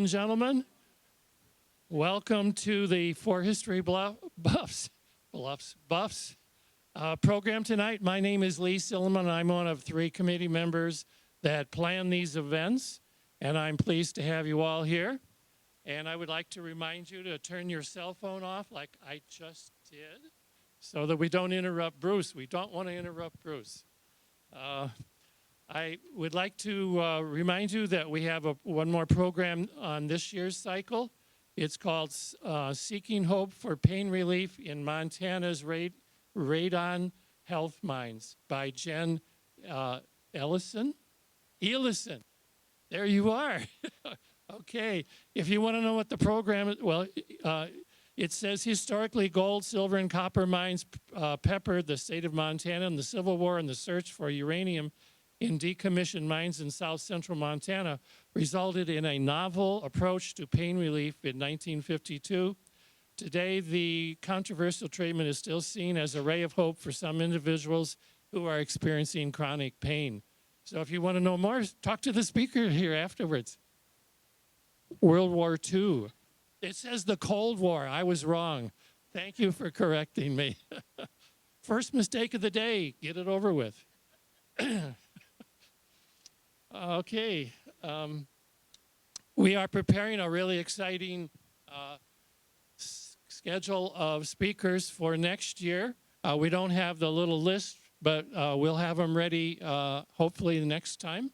and gentlemen, welcome to the 4HistoryBuffs program tonight. My name is Lee Silliman. I'm one of 3 committee members that plan these events, and I'm pleased to have you all here. And I would like to remind you to turn your cell phone off like I just did so that we don't interrupt Bruce. We don't want to interrupt Bruce. I would like to remind you that we have one more program on this year's cycle. It's called Seeking Hope for Pain Relief in Montana's Radon Health Mines by Jen Ellison. There you are. Okay. If you want to know what the program is, well, it says historically gold, silver, and copper mines peppered the state of Montana in the Civil War, and the search for uranium in decommissioned mines in south central Montana resulted in a novel approach to pain relief in 1952. Today, the controversial treatment is still seen as a ray of hope for some individuals who are experiencing chronic pain. So if you want to know more, talk to the speaker here afterwards. World War II. It says the Cold War. I was wrong. Thank you for correcting me. First mistake of the day. Get it over with. Okay. We are preparing a really exciting schedule of speakers for next year. We don't have the little list, but we'll have them ready hopefully the next time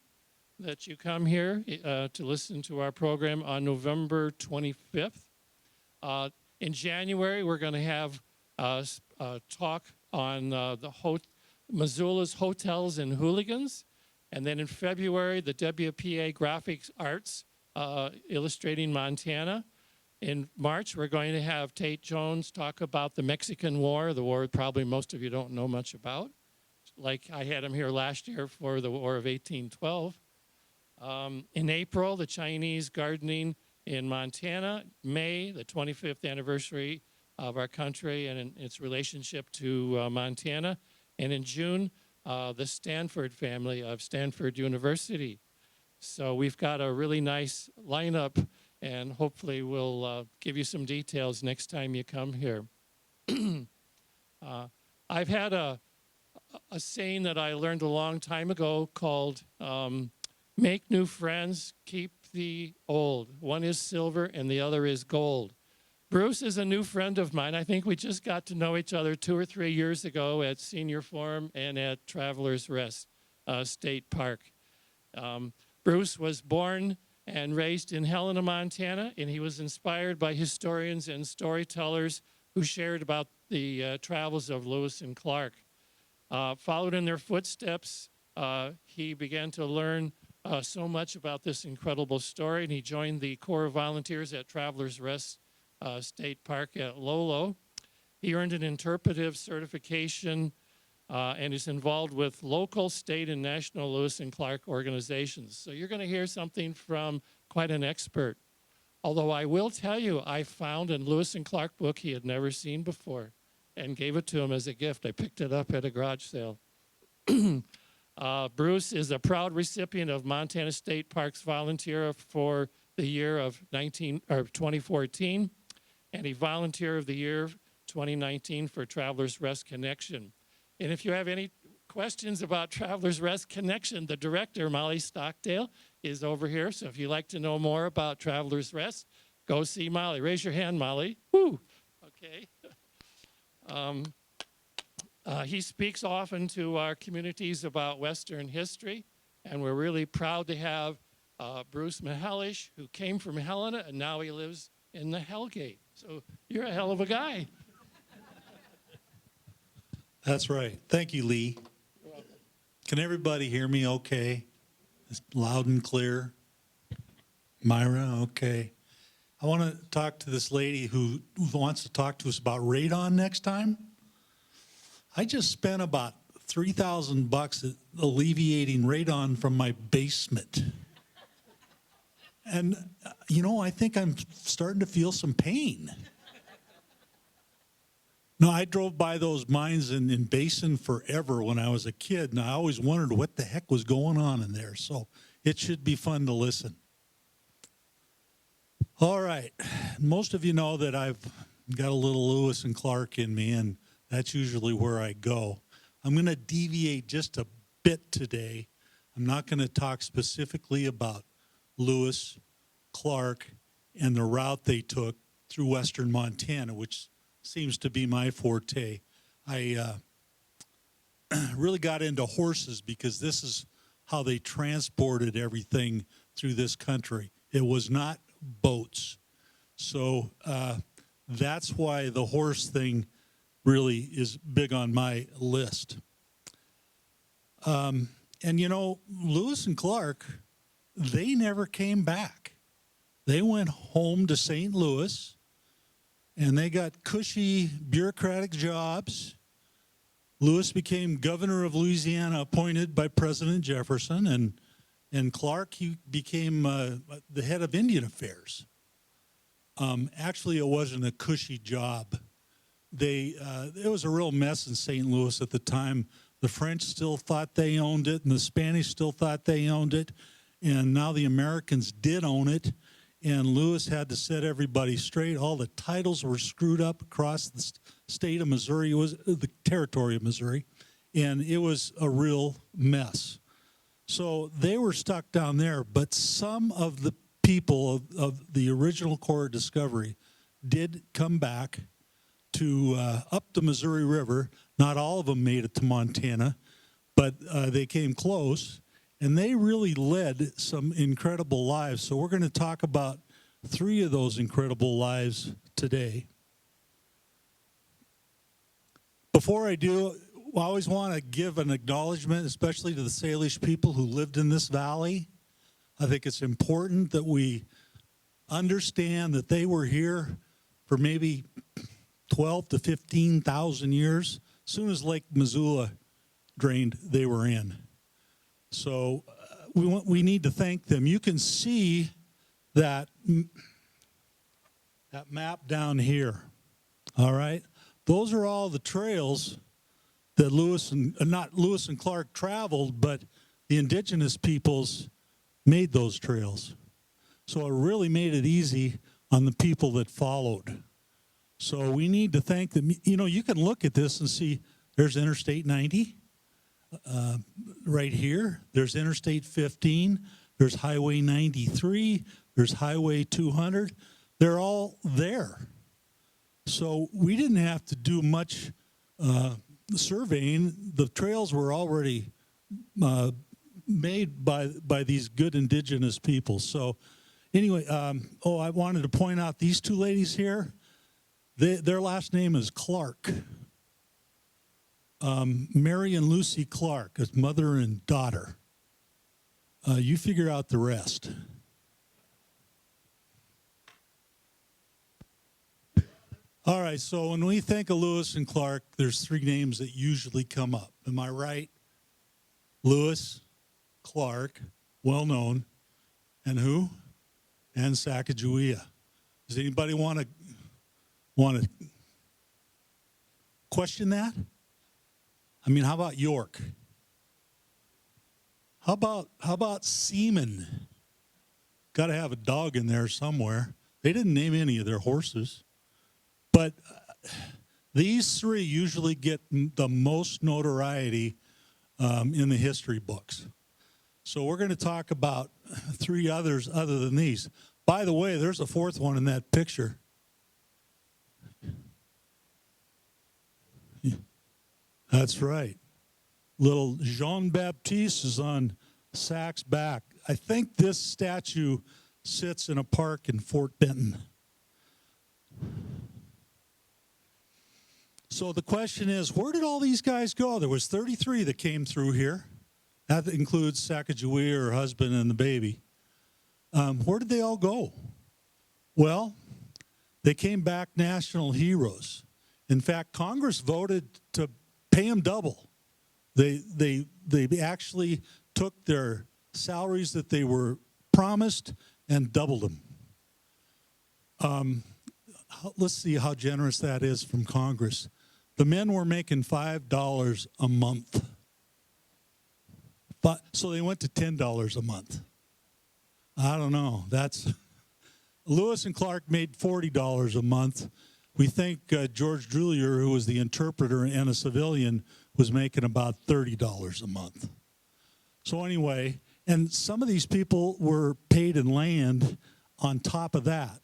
that you come here to listen to our program on November 25th. In January, we're going to have a talk on Missoula's hotels and hooligans. And then in February, the WPA Graphics Arts illustrating Montana. In March, we're going to have Tate Jones talk about the Mexican War, the war probably most of you don't know much about. Like I had him here last year for the War of 1812. In April, the Chinese gardening in Montana. May, the 25th anniversary of our country and its relationship to Montana. And in June, the Stanford family of Stanford University. So we've got a really nice lineup, and hopefully we'll give you some details next time you come here. I've had a saying that I learned a long time ago called make new friends, keep the old. One is silver and the other is gold. Bruce is a new friend of mine. I think we just got to know each other 2 or 3 years ago at Senior Forum and at Travelers Rest State Park. Bruce was born and raised in Helena, Montana, and he was inspired by historians and storytellers who shared about the travels of Lewis and Clark. Followed in their footsteps, he began to learn so much about this incredible story, and he joined the Corps of Volunteers at Travelers Rest State Park at Lolo. He earned an interpretive certification and is involved with local, state, and national Lewis and Clark organizations. So you're going to hear something from quite an expert. Although I will tell you, I found a Lewis and Clark book he had never seen before and gave it to him as a gift. I picked it up at a garage sale. Bruce is a proud recipient of Montana State Parks Volunteer for the year of 2014, and a Volunteer of the Year 2019 for Travelers Rest Connection. And if you have any questions about Travelers Rest Connection, the director, Molly Stockdale, is over here. So if you'd like to know more about Travelers Rest, go see Molly. Raise your hand, Molly. Woo! Okay. He speaks often to our communities about Western history, and we're really proud to have Bruce Mihelish, who came from Helena, and now he lives in the Hellgate. So you're a hell of a guy. That's right. Thank you, Lee. Can everybody hear me okay? It's loud and clear. Myra, okay. I want to talk to this lady who wants to talk to us about radon next time. I just spent about $3,000 alleviating radon from my basement. And, you know, I think I'm starting to feel some pain. No, I drove by those mines in Basin forever when I was a kid, and I always wondered what the heck was going on in there. So it should be fun to listen. All right. Most of you know that I've got a little Lewis and Clark in me, and that's usually where I go. I'm going to deviate just a bit today. I'm not going to talk specifically about Lewis, Clark, and the route they took through western Montana, which seems to be my forte. I really got into horses because this is how they transported everything through this country. It was not boats. So that's why the horse thing really is big on my list. And you know, Lewis and Clark, they never came back. They went home to St. Louis, and they got cushy bureaucratic jobs. Lewis became governor of Louisiana, appointed by President Jefferson, and Clark, he became the head of Indian Affairs. Actually, it wasn't a cushy job. It was a real mess in St. Louis at the time. The French still thought they owned it, and the Spanish still thought they owned it, and now the Americans did own it, and Lewis had to set everybody straight. All the titles were screwed up across the state of Missouri. It was the territory of Missouri, and it was a real mess. So they were stuck down there, but some of the people of the original Corps of Discovery did come back to up the Missouri River. Not all of them made it to Montana, but they came close, and they really led some incredible lives. So we're going to talk about 3 of those incredible lives today. Before I do, I always want to give an acknowledgement, especially to the Salish people who lived in this valley. I think it's important that we understand that they were here for maybe 12 to 15,000 years. As soon as Lake Missoula drained, they were in. So we need to thank them. You can see that map down here, all right? Those are all the trails that not Lewis and Clark traveled, but the indigenous peoples made those trails. So it really made it easy on the people that followed. So we need to thank them. You know, you can look at this and see there's Interstate 90 right here. There's Interstate 15. There's Highway 93. There's Highway 200. They're all there. So we didn't have to do much surveying. The trails were already made by these good indigenous people. So anyway, I wanted to point out these 2 ladies here. Their last name is Clark. Mary and Lucy Clark, as mother and daughter. You figure out the rest. All right, so when we think of Lewis and Clark, there's 3 names that usually come up. Am I right? Lewis, Clark, well known, and who? And Sacagawea. Does anybody want to question that? I mean, how about York? How about Seaman? Got to have a dog in there somewhere. They didn't name any of their horses. But these 3 usually get the most notoriety in the history books. So we're going to talk about 3 others other than these. By the way, there's a 4th one in that picture. That's right. Little Jean-Baptiste is on Sac's back. I think this statue sits in a park in Fort Benton. So the question is, where did all these guys go? There was 33 that came through here. That includes Sacagawea, her husband, and the baby. Where did they all go? Well, they came back national heroes. In fact, Congress voted to pay them double. They actually took their salaries that they were promised and doubled them. Let's see how generous that is from Congress. The men were making $5 a month. So they went to $10 a month. I don't know. That's Lewis and Clark made $40 a month. We think George Drulier, who was the interpreter and a civilian, was making about $30 a month. So anyway, and some of these people were paid in land on top of that.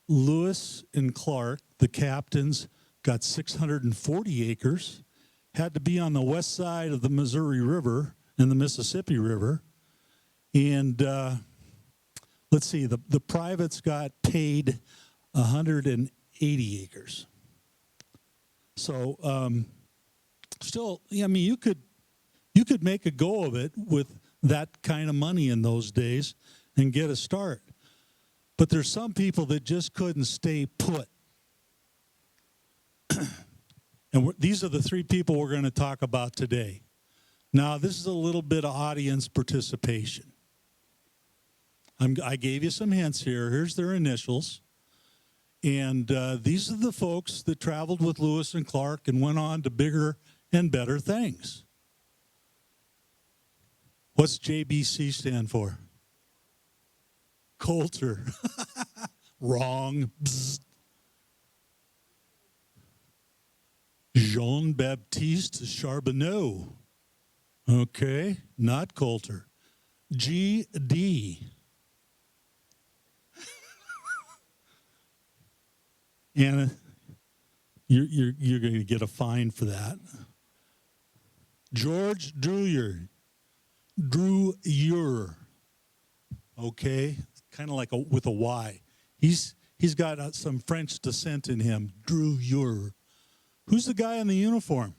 Lewis and Clark, the captains, got 640 acres, had to be on the west side of the Missouri River and the Mississippi River. And let's see, the privates got paid 180 acres. So still, I mean, you could make a go of it with that kind of money in those days and get a start. But there's some people that just couldn't stay put. And these are the three people we're going to talk about today. Now, this is a little bit of audience participation. I gave you some hints here. Here's their initials. And these are the folks that traveled with Lewis and Clark and went on to bigger and better things. What's JBC stand for? Coulter. Wrong. Bzz. Jean-Baptiste Charbonneau. Okay, not Coulter. G.D. Anna, you're going to get a fine for that. George Drulier. Drulier. Okay, kind of like with a Y. He's got some French descent in him. Drulier. Who's the guy in the uniform?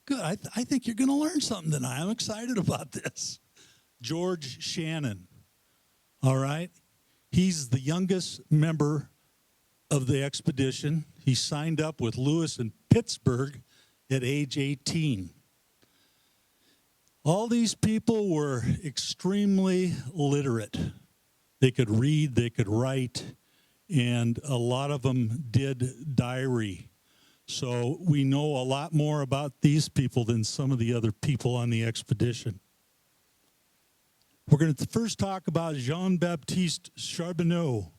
Good. I think you're going to learn something tonight. I'm excited about this. George Shannon. All right. He's the youngest member of the expedition. He signed up with Lewis in Pittsburgh at age 18. All these people were extremely literate. They could read, they could write, and a lot of them did diary. So we know a lot more about these people than some of the other people on the expedition. We're going to first talk about Jean-Baptiste Charbonneau.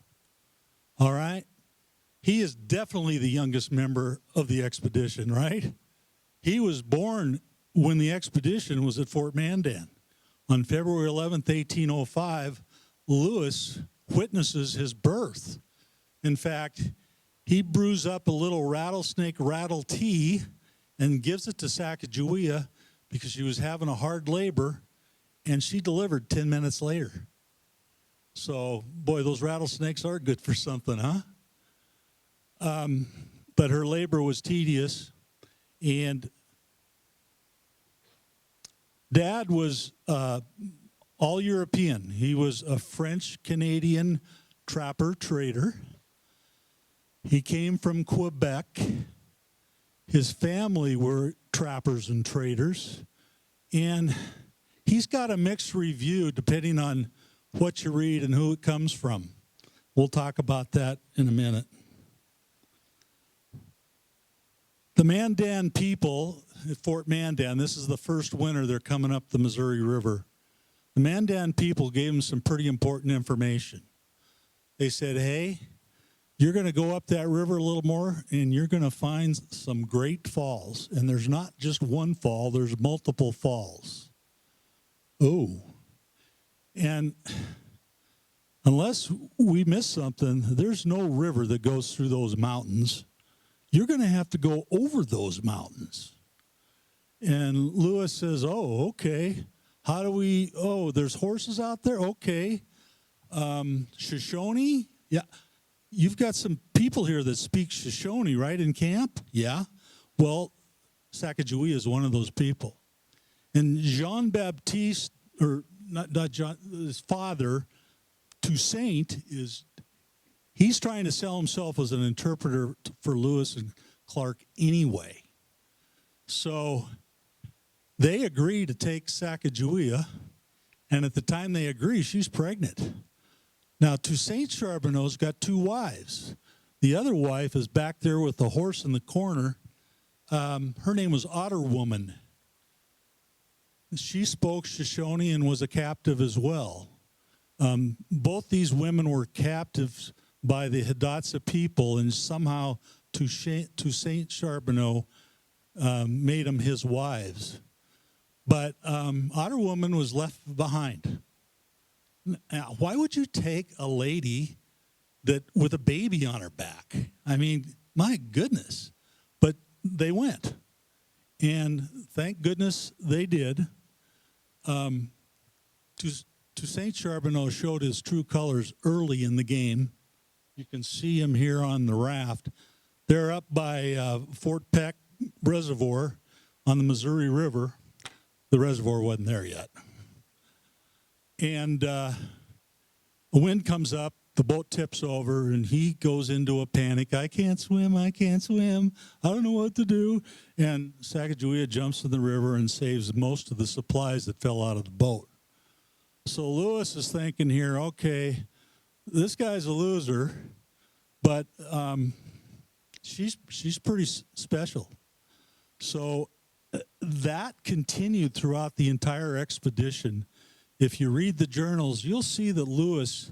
All right? He is definitely the youngest member of the expedition, right? He was born when the expedition was at Fort Mandan. On February 11th, 1805, Lewis witnesses his birth. In fact, he brews up a little rattlesnake rattle tea and gives it to Sacagawea because she was having a hard labor, and she delivered 10 minutes later. So, boy, those rattlesnakes are good for something, huh? But her labor was tedious, and Dad was all European. He was a French-Canadian trapper-trader. He came from Quebec. His family were trappers and traders. And he's got a mixed review depending on what you read and who it comes from. We'll talk about that in a minute. The Mandan people at Fort Mandan, this is the first winter they're coming up the Missouri River. The Mandan people gave them some pretty important information. They said, hey, you're going to go up that river a little more, and you're going to find some great falls. And there's not just one fall, there's multiple falls. Oh. And unless we miss something, there's no river that goes through those mountains. You're going to have to go over those mountains. And Lewis says, oh, okay. How do we, there's horses out there? Okay. Shoshone? Yeah. You've got some people here that speak Shoshone, right, in camp? Yeah. Well, Sacagawea is one of those people. And Jean-Baptiste, or not John, his father, Toussaint, he's trying to sell himself as an interpreter for Lewis and Clark anyway. So they agree to take Sacagawea, and at the time they agree, she's pregnant. Now, Toussaint Charbonneau's got 2 wives. The other wife is back there with the horse in the corner. Her name was Otter Woman. she spoke Shoshone and was a captive as well. Both these women were captives by the Hidatsa people, and somehow Toussaint Charbonneau made them his wives. But Otter Woman was left behind. Now, why would you take a lady that with a baby on her back? I mean, my goodness. But they went. And thank goodness they did. Toussaint Charbonneau showed his true colors early in the game. You can see him here on the raft. They're up by Fort Peck Reservoir on the Missouri River. The reservoir wasn't there yet. And a wind comes up, the boat tips over, and he goes into a panic. I can't swim, I don't know what to do. And Sacagawea jumps in the river and saves most of the supplies that fell out of the boat. So Lewis is thinking here, okay, this guy's a loser, but she's pretty special. So that continued throughout the entire expedition. If you read the journals, you'll see that Lewis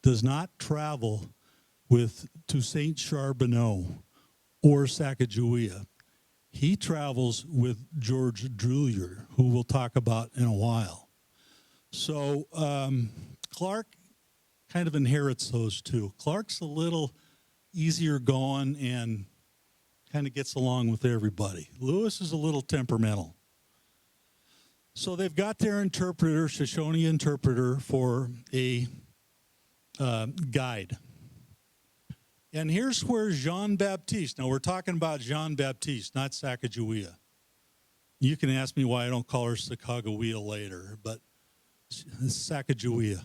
does not travel with Toussaint Charbonneau or Sacagawea. He travels with George Drulier, who we'll talk about in a while. So Clark kind of inherits those two. Clark's a little easier going and kind of gets along with everybody. Lewis is a little temperamental. So they've got their interpreter, Shoshone interpreter, for a guide. And here's where Jean-Baptiste, now we're talking about Jean-Baptiste, not Sacagawea. You can ask me why I don't call her Sacagawea later, but Sacagawea.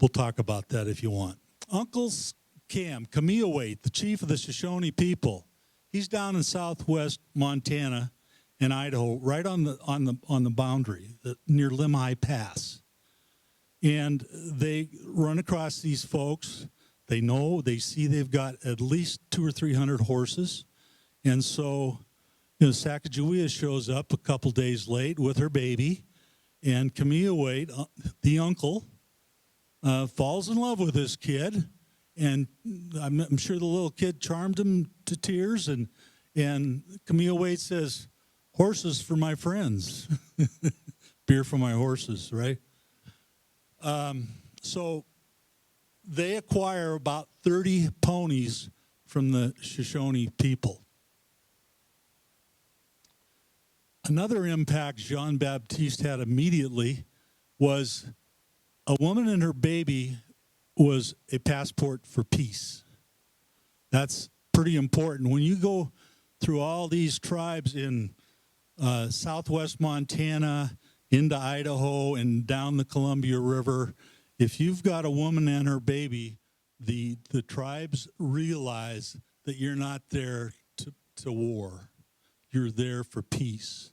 We'll talk about that if you want. Uncle Cam, Kameawait, the chief of the Shoshone people, he's down in southwest Montana and Idaho, right on the boundary, near Limhi Pass. And they run across these folks. They see they've got at least 200 or 300 horses. And so, Sacagawea shows up a couple days late with her baby, and Kameawait, the uncle, falls in love with this kid. And I'm sure the little kid charmed him to tears. And Kameawait says, "Horses for my friends." Beer for my horses, right? So they acquire about 30 ponies from the Shoshone people. Another impact Jean-Baptiste had immediately was a woman and her baby was a passport for peace. That's pretty important. When you go through all these tribes in southwest Montana, into Idaho, and down the Columbia River, if you've got a woman and her baby, the tribes realize that you're not there to war. You're there for peace.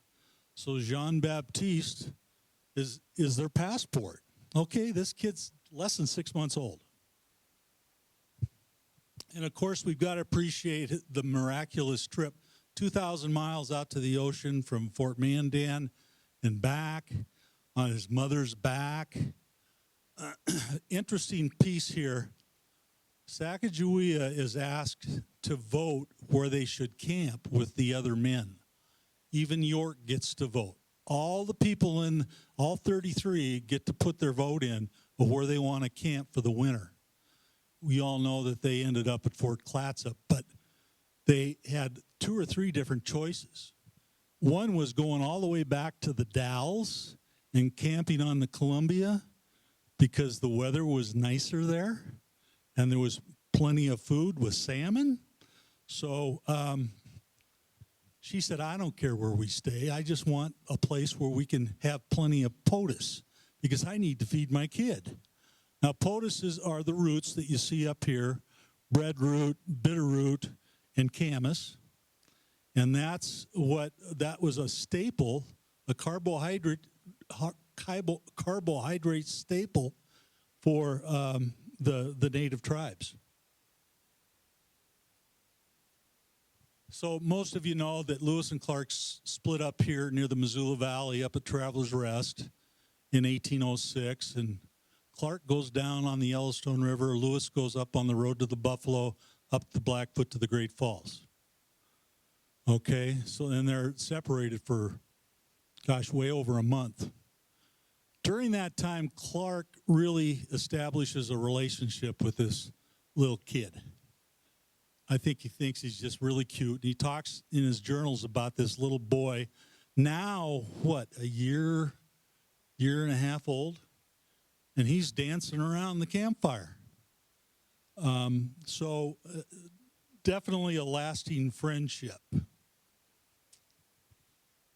So Jean-Baptiste is their passport. Okay, this kid's less than 6 months old. And of course, we've got to appreciate the miraculous trip, 2,000 miles out to the ocean from Fort Mandan and back, on his mother's back. Interesting piece here. Sacagawea is asked to vote where they should camp with the other men. Even York gets to vote. All the people in all 33 get to put their vote in of where they want to camp for the winter. We all know that they ended up at Fort Clatsop, but they had 2 or 3 different choices. One was going all the way back to the Dalles and camping on the Columbia because the weather was nicer there and there was plenty of food with salmon. So she said, "I don't care where we stay. I just want a place where we can have plenty of potus because I need to feed my kid." Now, potuses are the roots that you see up here, breadroot, bitterroot, and camas. And that was a staple, a carbohydrate staple for the native tribes. So most of you know that Lewis and Clark split up here near the Missoula Valley up at Travelers Rest in 1806. And Clark goes down on the Yellowstone River. Lewis goes up on the road to the Buffalo, up the Blackfoot to the Great Falls. Okay, so then they're separated for, gosh, way over a month. During that time, Clark really establishes a relationship with this little kid. I think he thinks he's just really cute. He talks in his journals about this little boy, now, what, a year and a half old? And he's dancing around the campfire. Definitely a lasting friendship.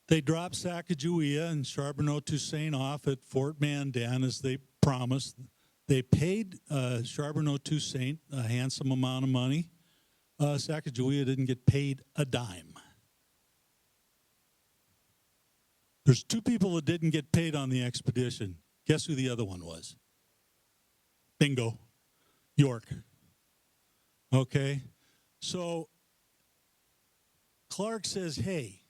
They dropped Sacagawea and Charbonneau-Toussaint off at Fort Mandan as they promised. They paid Charbonneau-Toussaint a handsome amount of money. Sacagawea didn't get paid a dime. There's two people that didn't get paid on the expedition. Guess who the other one was? Bingo. York. Okay? So Clark says, hey,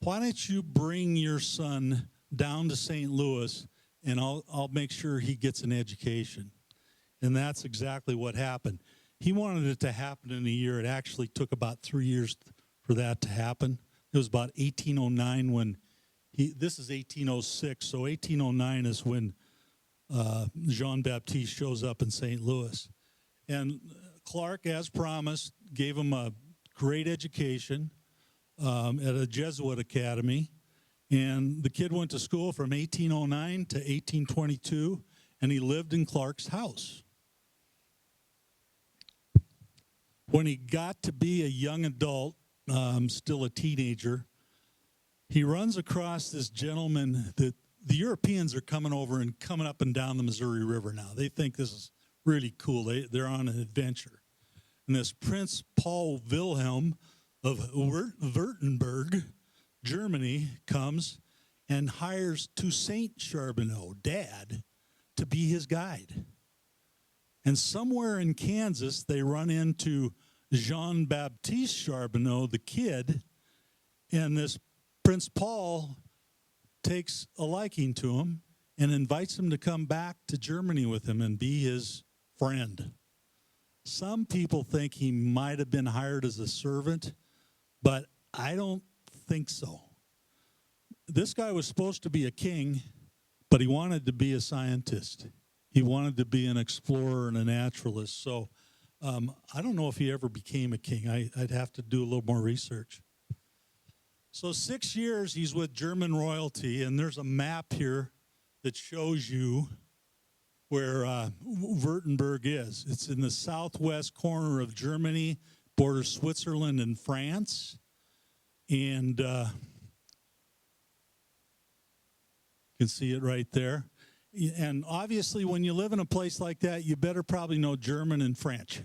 why don't you bring your son down to St. Louis and I'll make sure he gets an education. And that's exactly what happened. He wanted it to happen in a year. It actually took about 3 years for that to happen. It was about 1809 when this is 1806, so 1809 is when Jean-Baptiste shows up in St. Louis. And Clark, as promised, gave him a great education at a Jesuit academy. And the kid went to school from 1809 to 1822, and he lived in Clark's house. When he got to be a young adult, still a teenager, he runs across this gentleman that the Europeans are coming over and coming up and down the Missouri River now. They think this is really cool. They're on an adventure. And this Prince Paul Wilhelm of Württemberg, Germany, comes and hires Toussaint Charbonneau, Dad, to be his guide. And somewhere in Kansas, they run into Jean-Baptiste Charbonneau, the kid, and this Prince Paul takes a liking to him and invites him to come back to Germany with him and be his friend. Some people think he might have been hired as a servant, but I don't think so. This guy was supposed to be a king, but he wanted to be a scientist. He wanted to be an explorer and a naturalist. So I don't know if he ever became a king. I'd have to do a little more research. So 6 years he's with German royalty, and there's a map here that shows you where Württemberg is. It's in the southwest corner of Germany, borders Switzerland and France. And you can see it right there. And obviously, when you live in a place like that, you better probably know German and French,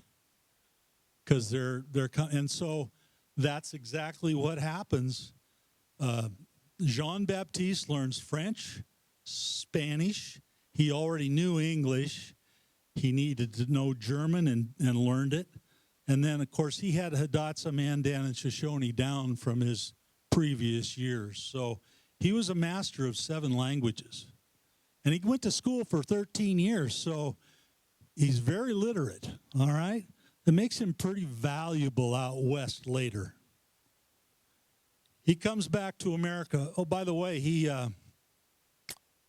because and so that's exactly what happens. Jean-Baptiste learns French, Spanish. He already knew English. He needed to know German and learned it. And then, of course, he had Hidatsa, Mandan, and Shoshone down from his previous years. So he was a master of 7 languages. And he went to school for 13 years, so he's very literate, all right? That makes him pretty valuable out west later. He comes back to America. Oh, by the way, he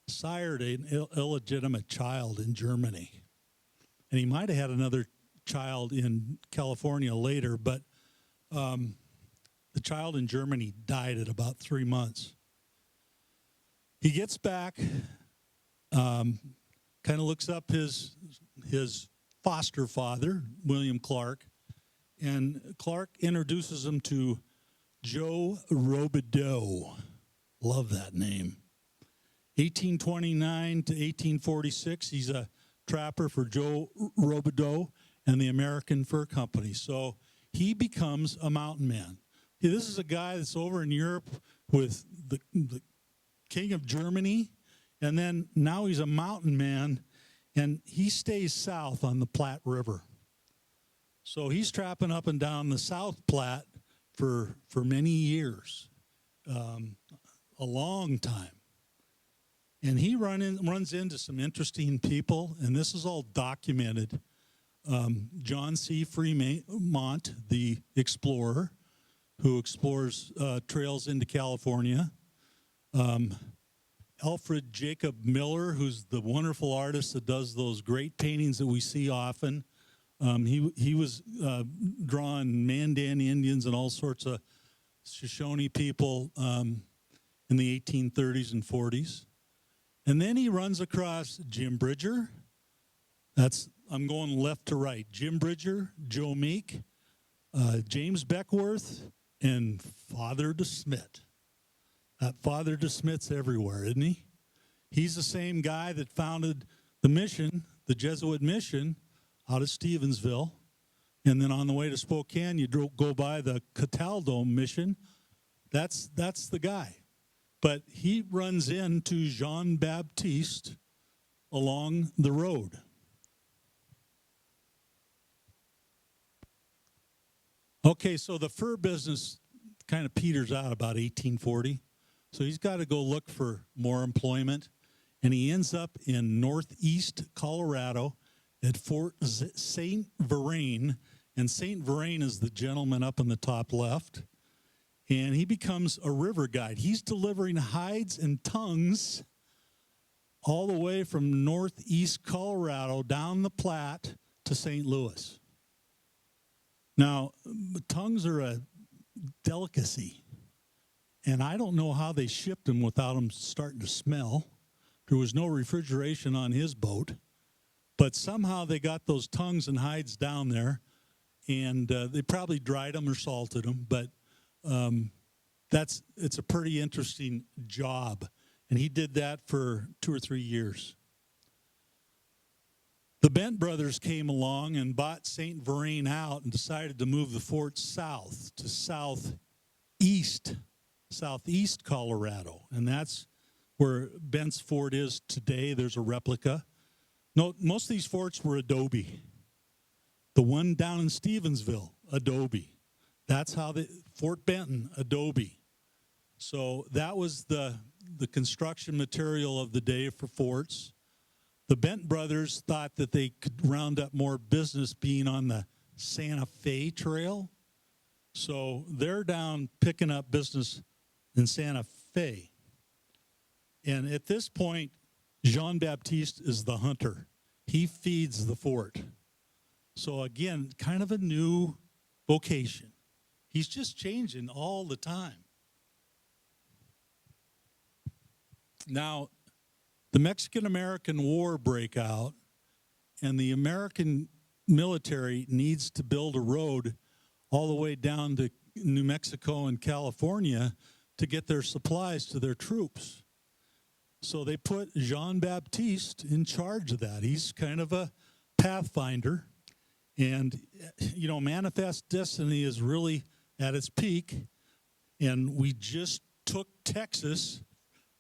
sired an illegitimate child in Germany. And he might have had another child in California later, but the child in Germany died at about 3 months. He gets back, kind of looks up his foster father, William Clark, and Clark introduces him to Joe Robideau. Love that name. 1829 to 1846, he's a trapper for Joe Robideau and the American Fur Company. So he becomes a mountain man. This is a guy that's over in Europe with the King of Germany, and then now he's a mountain man, and he stays south on the Platte River. So he's trapping up and down the South Platte for many years, a long time. And he runs into some interesting people, and this is all documented. John C. Fremont, the explorer, who explores trails into California. Alfred Jacob Miller, who's the wonderful artist that does those great paintings that we see often. He was drawing Mandan Indians and all sorts of Shoshone people in the 1830s and 40s. And then he runs across Jim Bridger. I'm going left to right. Jim Bridger, Joe Meek, James Beckworth, and Father DeSmit. That Father DeSmit's everywhere, isn't he? He's the same guy that founded the mission, the Jesuit mission, out of Stevensville. And then on the way to Spokane, you go by the Cataldo mission. That's the guy. But he runs into Jean Baptiste along the road. Okay, so the fur business kind of peters out about 1840. So he's got to go look for more employment. And he ends up in northeast Colorado at Fort St. Vrain. And St. Vrain is the gentleman up in the top left. And he becomes a river guide. He's delivering hides and tongues all the way from northeast Colorado down the Platte to St. Louis. Now, tongues are a delicacy. And I don't know how they shipped them without them starting to smell. There was no refrigeration on his boat. But somehow they got those tongues and hides down there. And they probably dried them or salted them. But it's a pretty interesting job. And he did that for 2 or 3 years. The Bent brothers came along and bought St. Vrain out and decided to move the fort south to southeast Colorado. And that's where Bent's Fort is today. There's a replica. No, most of these forts were adobe. The one down in Stevensville, adobe. That's how Fort Benton, adobe. So that was the construction material of the day for forts. The Bent brothers thought that they could round up more business being on the Santa Fe Trail. So they're down picking up business in Santa Fe. And at this point, Jean Baptiste is the hunter. He feeds the fort. So again, kind of a new vocation. He's just changing all the time. Now, the Mexican-American War break out, and the American military needs to build a road all the way down to New Mexico and California to get their supplies to their troops. So they put Jean Baptiste in charge of that. He's kind of a pathfinder. And, Manifest Destiny is really at its peak. And we just took Texas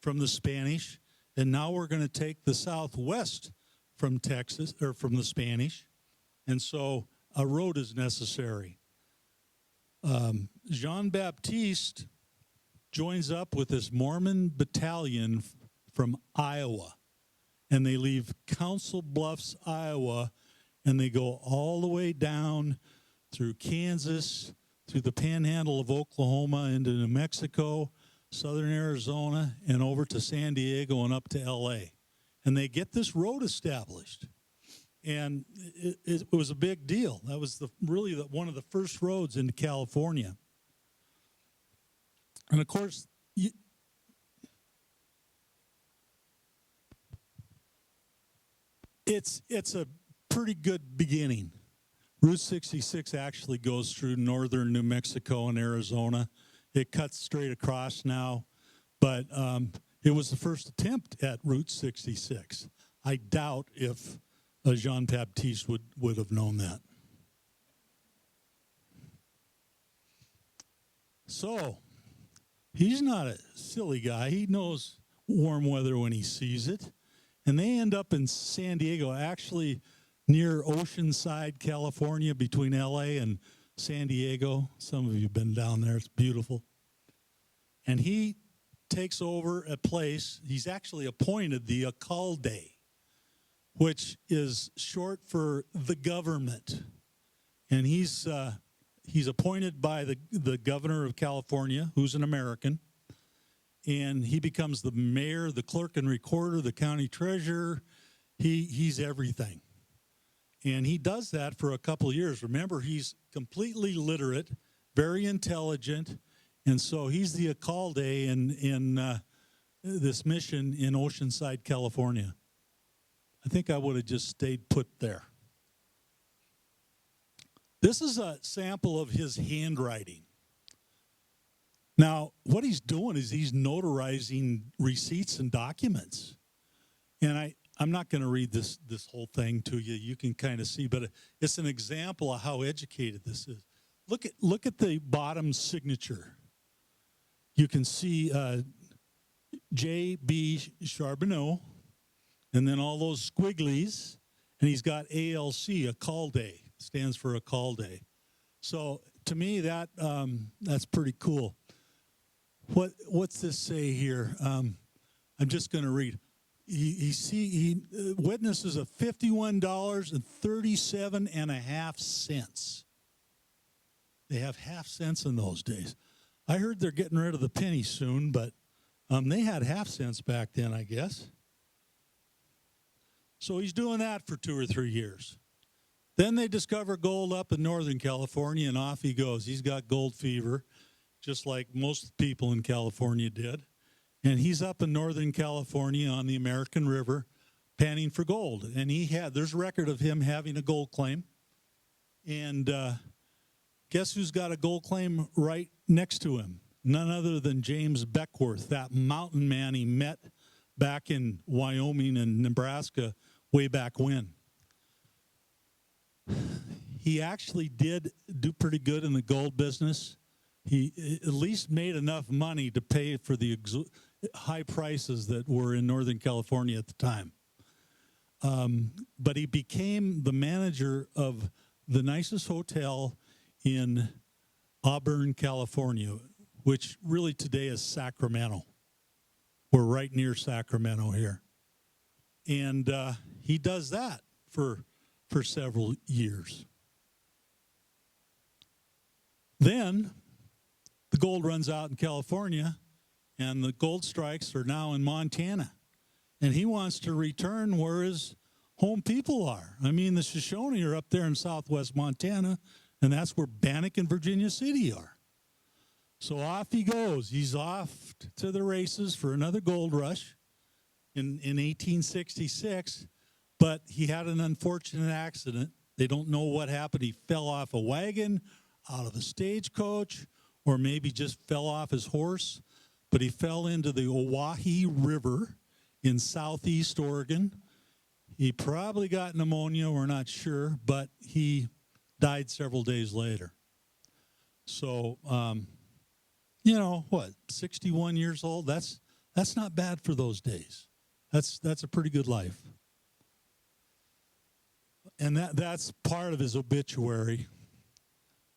from the Spanish, and now we're going to take the Southwest from Texas, or from the Spanish. And so a road is necessary. Jean Baptiste joins up with this Mormon battalion from Iowa, and they leave Council Bluffs, Iowa, and they go all the way down through Kansas, through the panhandle of Oklahoma, into New Mexico, southern Arizona, and over to San Diego and up to L.A. And they get this road established. And it was a big deal. That was really one of the first roads into California. And, of course, it's a pretty good beginning. Route 66 actually goes through northern New Mexico and Arizona. It cuts straight across now, but it was the first attempt at Route 66. I doubt if Jean Baptiste would have known that. So, he's not a silly guy. He knows warm weather when he sees it. And they end up in San Diego, actually near Oceanside, California, between L.A. and San Diego. Some of you have been down there. It's beautiful. And he takes over a place. He's actually appointed the alcalde, which is short for the government. And he's appointed by the governor of California, who's an American. And he becomes the mayor, the clerk and recorder, the county treasurer. He's everything. And he does that for a couple of years. Remember, he's completely literate, very intelligent, and so he's the alcalde in this mission in Oceanside, California. I think I would have just stayed put there. This is a sample of his handwriting. Now, what he's doing is he's notarizing receipts and documents. And I'm not going to read this whole thing to you. You can kind of see, but it's an example of how educated this is. Look at the bottom signature. You can see J.B. Charbonneau, and then all those squigglies, and he's got ALC, alcalde, stands for alcalde. So to me, that's pretty cool. What's this say here? I'm just going to read. He witnesses of $51.37.5. They have half cents in those days. I heard they're getting rid of the penny soon, but they had half cents back then, I guess. So he's doing that for 2 or 3 years. Then they discover gold up in Northern California, and off he goes. He's got gold fever, just like most people in California did. And he's up in Northern California on the American River panning for gold. And there's a record of him having a gold claim. And guess who's got a gold claim right next to him? None other than James Beckworth, that mountain man he met back in Wyoming and Nebraska way back when. He actually did do pretty good in the gold business. He at least made enough money to pay for the high prices that were in Northern California at the time. But he became the manager of the nicest hotel in Auburn, California, which really today is Sacramento. We're right near Sacramento here. And he does that for several years. Then the gold runs out in California, and the gold strikes are now in Montana. And he wants to return where his home people are. I mean, the Shoshone are up there in southwest Montana, and that's where Bannock and Virginia City are. So off he goes. He's off to the races for another gold rush in 1866, but he had an unfortunate accident. They don't know what happened. He fell off a wagon, out of a stagecoach, or maybe just fell off his horse, but he fell into the Owyhee River in southeast Oregon. He probably got pneumonia, we're not sure, but he died several days later. So, 61 years old, that's not bad for those days. That's a pretty good life. And that's part of his obituary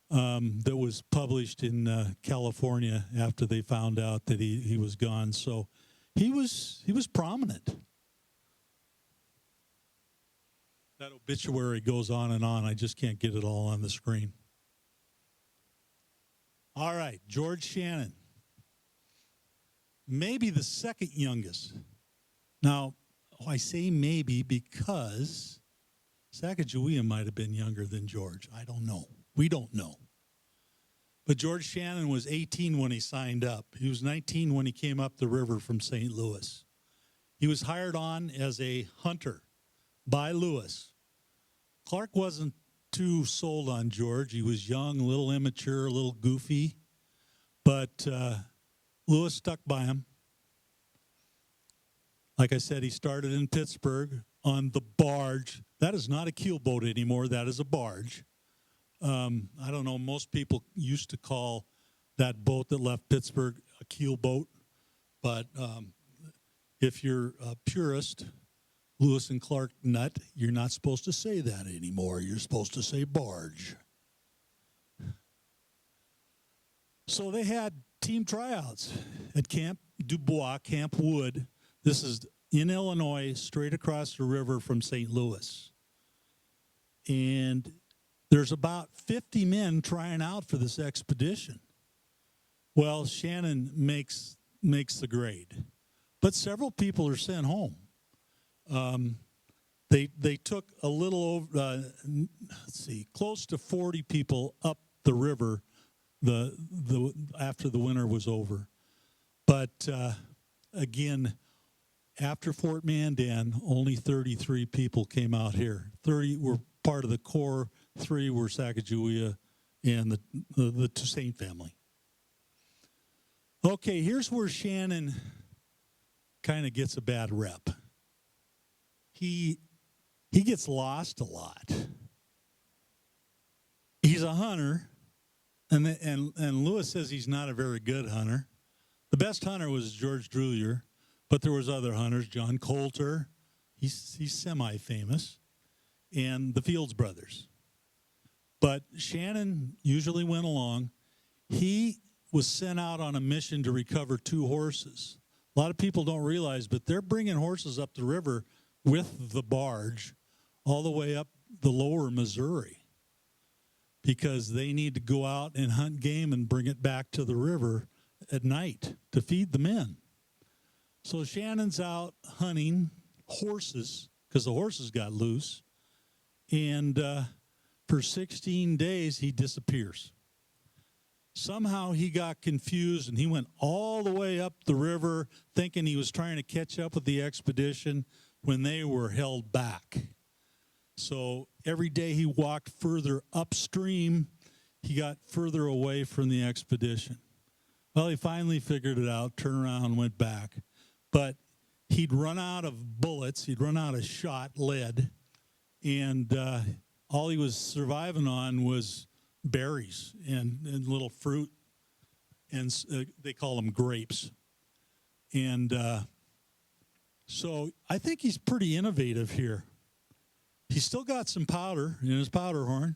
that was published in California after they found out that he was gone. So he was prominent. That obituary goes on and on. I just can't get it all on the screen. All right, George Shannon. Maybe the second youngest. Now, I say maybe because Sacagawea might have been younger than George. I don't know. We don't know. But George Shannon was 18 when he signed up. He was 19 when he came up the river from St. Louis. He was hired on as a hunter by Lewis. Clark wasn't too sold on George. He was young, a little immature, a little goofy. But Lewis stuck by him. Like I said, he started in Pittsburgh on the barge. That is not a keelboat anymore. That is a barge. I don't know. Most people used to call that boat that left Pittsburgh a keelboat. But if you're a purist, Lewis and Clark nut, you're not supposed to say that anymore. You're supposed to say barge. So they had team tryouts at Camp Dubois, Camp Wood. This is in Illinois, straight across the river from St. Louis. And there's about 50 men trying out for this expedition. Well, Shannon makes the grade, but several people are sent home. They took a little over, close to 40 people up the river after the winter was over. But again, after Fort Mandan, only 33 people came out here. 30 were part of the Corps, 3 were Sacagawea, and the Toussaint family. Okay, here's where Shannon kind of gets a bad rep. He gets lost a lot. He's a hunter, and Lewis says he's not a very good hunter. The best hunter was George Drulier, but there was other hunters. John Coulter, he's semi-famous, and the Fields brothers. But Shannon usually went along. He was sent out on a mission to recover 2 horses. A lot of people don't realize, but they're bringing horses up the river with the barge all the way up the lower Missouri because they need to go out and hunt game and bring it back to the river at night to feed the men. So Shannon's out hunting horses because the horses got loose, and for 16 days he disappears. Somehow he got confused and he went all the way up the river thinking he was trying to catch up with the expedition when they were held back. So every day he walked further upstream, he got further away from the expedition. Well, he finally figured it out, turned around and went back. But he'd run out of bullets, he'd run out of shot, lead, and all he was surviving on was berries and little fruit, and they call them grapes. And so I think he's pretty innovative here. He's still got some powder in his powder horn,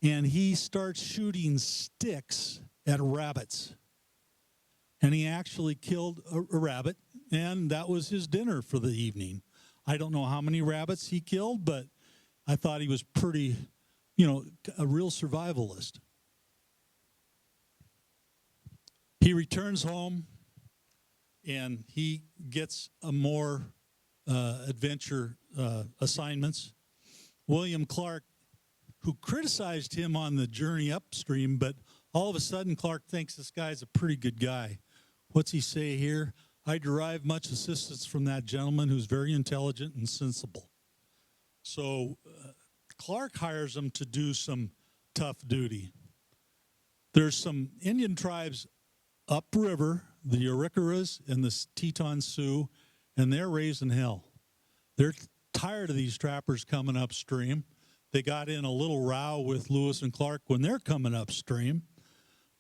and he starts shooting sticks at rabbits. And he actually killed a rabbit, and that was his dinner for the evening. I don't know how many rabbits he killed, but I thought he was pretty, a real survivalist. He returns home, and he gets a more adventure assignments. William Clark, who criticized him on the journey upstream, but all of a sudden Clark thinks this guy's a pretty good guy. What's he say here? I derive much assistance from that gentleman who's very intelligent and sensible. So Clark hires him to do some tough duty. There's some Indian tribes upriver, the Arikaras and the Teton Sioux, and they're raising hell. They're tired of these trappers coming upstream. They got in a little row with Lewis and Clark when they're coming upstream,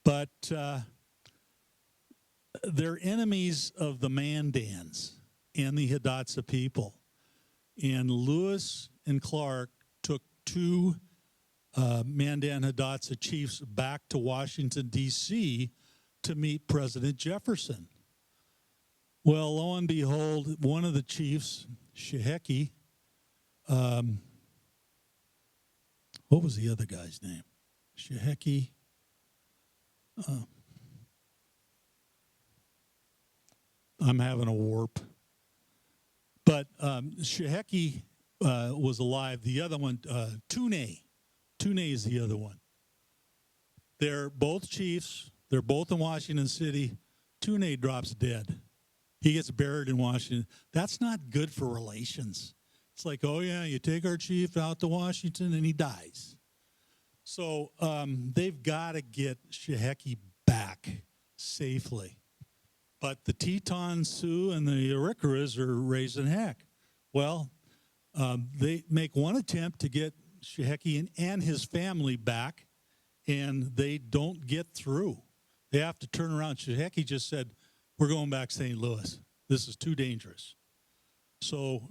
but they're enemies of the Mandans and the Hidatsa people. And Lewis and Clark took 2 Mandan Hidatsa chiefs back to Washington, D.C. to meet President Jefferson. Well, lo and behold, one of the chiefs, Sheheki, what was the other guy's name? Sheheki. I'm having a warp. But Sheheki was alive. The other one, Tune. Tune is the other one. They're both chiefs. They're both in Washington City. Tune drops dead. He gets buried in Washington. That's not good for relations. It's like, oh, yeah, you take our chief out to Washington and he dies. So they've got to get Sheheki back safely. But the Teton Sioux and the Arikaras are raising heck. Well, they make one attempt to get Sheheki and his family back, and they don't get through. They have to turn around. Sheheki just said, we're going back to St. Louis. This is too dangerous. So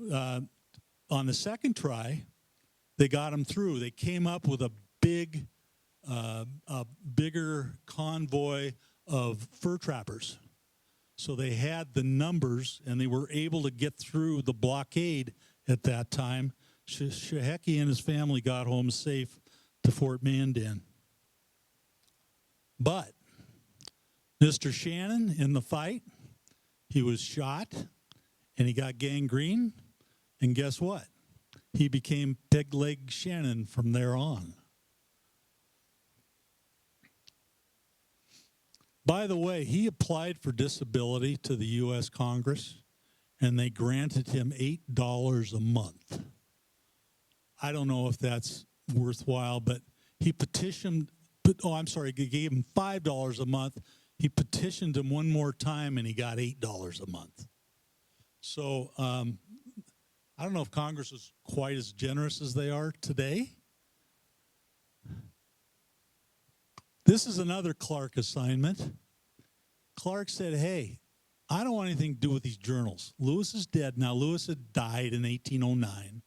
on the second try, they got him through. They came up with a big a bigger convoy of fur trappers. So they had the numbers, and they were able to get through the blockade at that time. Sheheki and his family got home safe to Fort Mandan. But Mr. Shannon, in the fight, he was shot, and he got gangrene, and guess what? He became Peg Leg Shannon from there on. By the way, he applied for disability to the U.S. Congress, and they granted him $8 a month. I don't know if that's worthwhile, but he petitioned, he gave him $5 a month. He petitioned him one more time, and he got $8 a month. So I don't know if Congress is quite as generous as they are today. This is another Clark assignment. Clark said, hey, I don't want anything to do with these journals. Lewis is dead now. Lewis had died in 1809.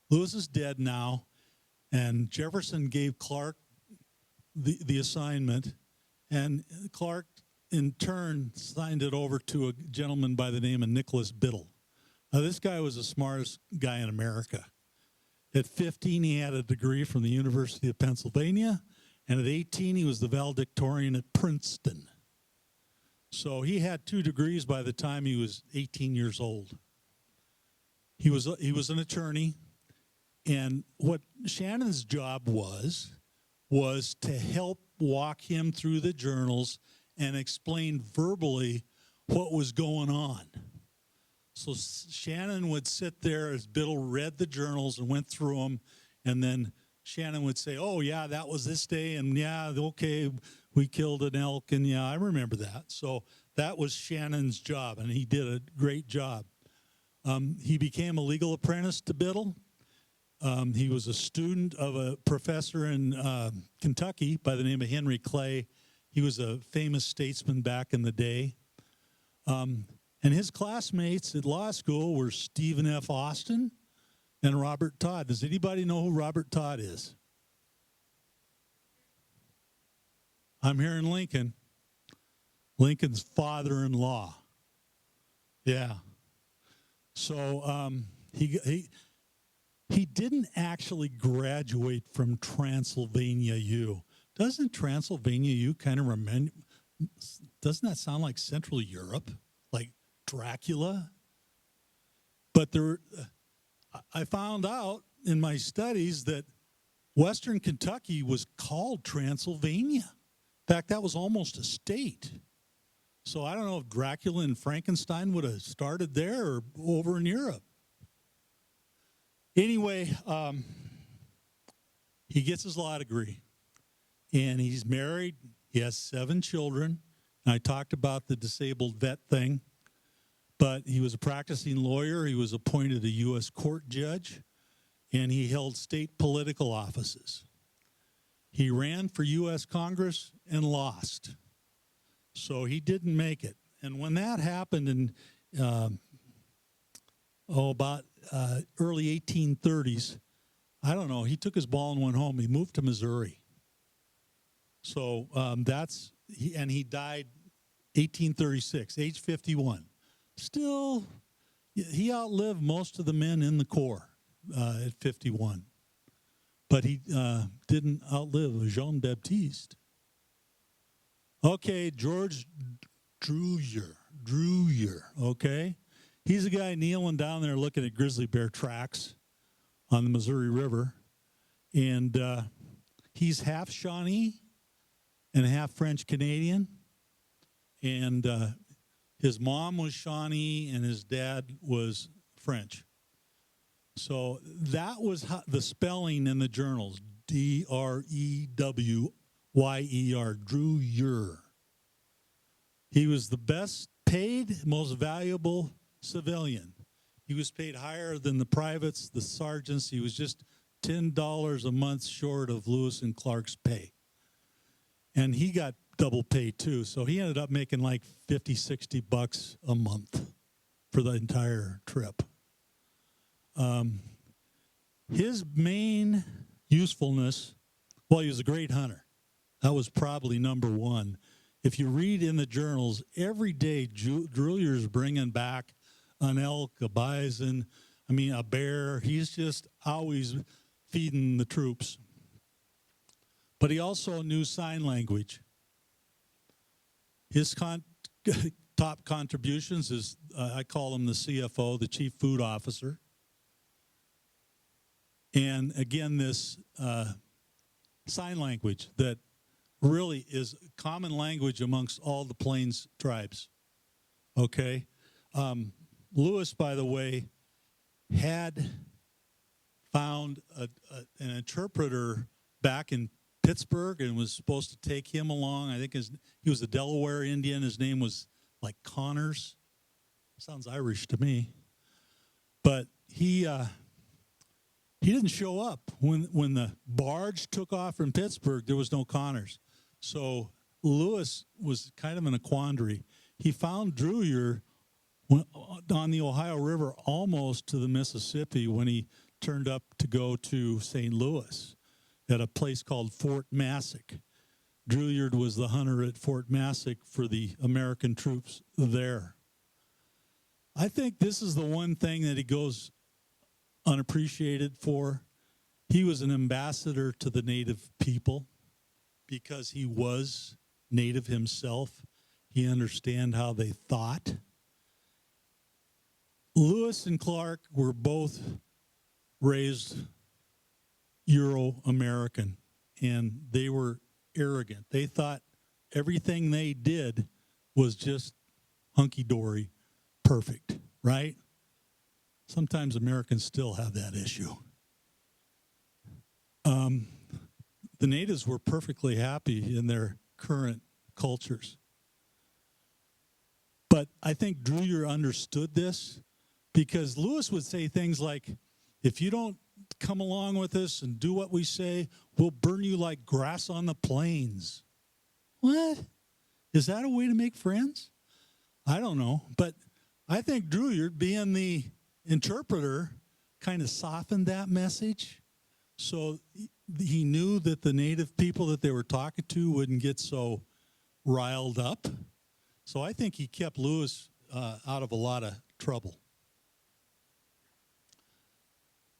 Lewis is dead now, and Jefferson gave Clark the assignment, and Clark, in turn, signed it over to a gentleman by the name of Nicholas Biddle. Now, this guy was the smartest guy in America. At 15, he had a degree from the University of Pennsylvania, and at 18, he was the valedictorian at Princeton. So he had 2 degrees by the time he was 18 years old. He was an attorney, and what Shannon's job was to help walk him through the journals and explain verbally what was going on. So Shannon would sit there as Biddle read the journals and went through them, and then Shannon would say, oh, yeah, that was this day, and yeah, okay, we killed an elk, and yeah, I remember that. So that was Shannon's job, and he did a great job. He became a legal apprentice to Biddle. He was a student of a professor in Kentucky by the name of Henry Clay. He was a famous statesman back in the day. And his classmates at law school were Stephen F. Austin and Robert Todd. Does anybody know who Robert Todd is? I'm here in Lincoln. Lincoln's father-in-law. Yeah. So he didn't actually graduate from Transylvania U. Doesn't Transylvania U kind of remember? Doesn't that sound like Central Europe, like Dracula? But I found out in my studies that Western Kentucky was called Transylvania. In fact, that was almost a state. So I don't know if Dracula and Frankenstein would have started there or over in Europe. Anyway, he gets his law degree, and he's married. He has 7 children. And I talked about the disabled vet thing, but he was a practicing lawyer. He was appointed a U.S. court judge, and he held state political offices. He ran for U.S. Congress and lost. So he didn't make it. And when that happened in about early 1830s, I don't know, he took his ball and went home. He moved to Missouri. So he died 1836, age 51. Still, he outlived most of the men in the Corps at 51. But he didn't outlive Jean-Baptiste. Okay, George Dreyer, okay? He's a guy kneeling down there looking at grizzly bear tracks on the Missouri River. And he's half Shawnee and half French-Canadian. And his mom was Shawnee and his dad was French. So that was the spelling in the journals, Drewer, Drewer. He was the best paid, most valuable civilian. He was paid higher than the privates, the sergeants. He was just $10 a month short of Lewis and Clark's pay. And he got double pay too, so he ended up making like $50, $60 a month for the entire trip. His main usefulness, well, he was a great hunter. That was probably number one. If you read in the journals, every day Drulier's bringing back an elk, a bison, a bear. He's just always feeding the troops. But he also knew sign language. His top contributions is, I call him the CFO, the Chief Food Officer. And again, this sign language that really is common language amongst all the Plains tribes. Okay? Lewis, by the way, had found an interpreter back in Pittsburgh and was supposed to take him along. I think he was a Delaware Indian. His name was like Connors. Sounds Irish to me. But he didn't show up. When the barge took off from Pittsburgh, there was no Connors. So Lewis was kind of in a quandary. He found Druyer on the Ohio River almost to the Mississippi when he turned up to go to St. Louis at a place called Fort Massac. Druyer was the hunter at Fort Massac for the American troops there. I think this is the one thing that he goes unappreciated for. He was an ambassador to the native people because he was native himself. He understood how they thought. Lewis and Clark were both raised Euro-American, and they were arrogant. They thought everything they did was just hunky-dory, perfect, right? Sometimes Americans still have that issue. The natives were perfectly happy in their current cultures. But I think Druyer understood this because Lewis would say things like, if you don't come along with us and do what we say, we'll burn you like grass on the plains. What? Is that a way to make friends? I don't know. But I think Druyer, being the interpreter, kind of softened that message. So he knew that the native people that they were talking to wouldn't get so riled up. So I think he kept Lewis out of a lot of trouble.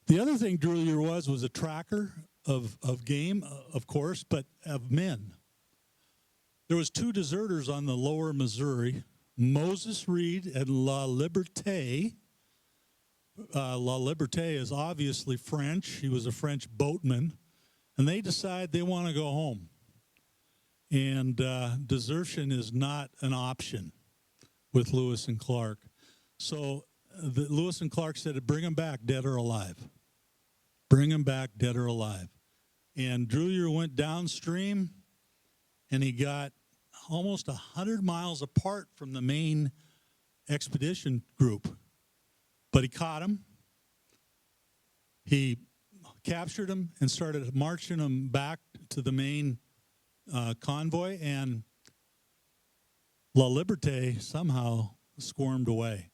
The other thing Druyer was a tracker of game, of course, but of men. There was two deserters on the lower Missouri, Moses Reed and La Liberté. La Liberté is obviously French. He was a French boatman. And they decide they want to go home. And desertion is not an option with Lewis and Clark. So Lewis and Clark said, bring them back, dead or alive. Bring them back, dead or alive. And Druyer went downstream, and he got almost 100 miles apart from the main expedition group. But he caught him. He captured him and started marching him back to the main convoy, and La Liberté somehow squirmed away.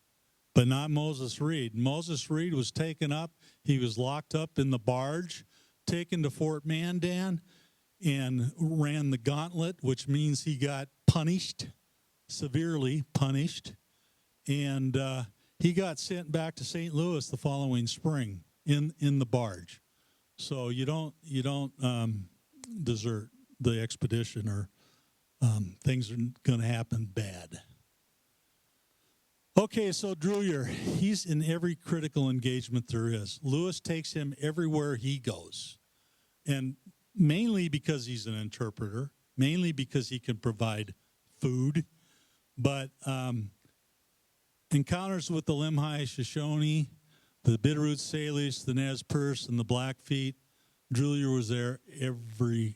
But not Moses Reed. Moses Reed was taken up. He was locked up in the barge, taken to Fort Mandan, and ran the gauntlet, which means he got punished, severely punished. And he got sent back to St. Louis the following spring in the barge. So you don't desert the expedition, or things are going to happen bad. Okay, so Druyer, he's in every critical engagement there is. Lewis takes him everywhere he goes, and mainly because he's an interpreter, mainly because he can provide food, but encounters with the Lemhi Shoshone, the Bitterroot Salish, the Nez Perce, and the Blackfeet, Druyer was there every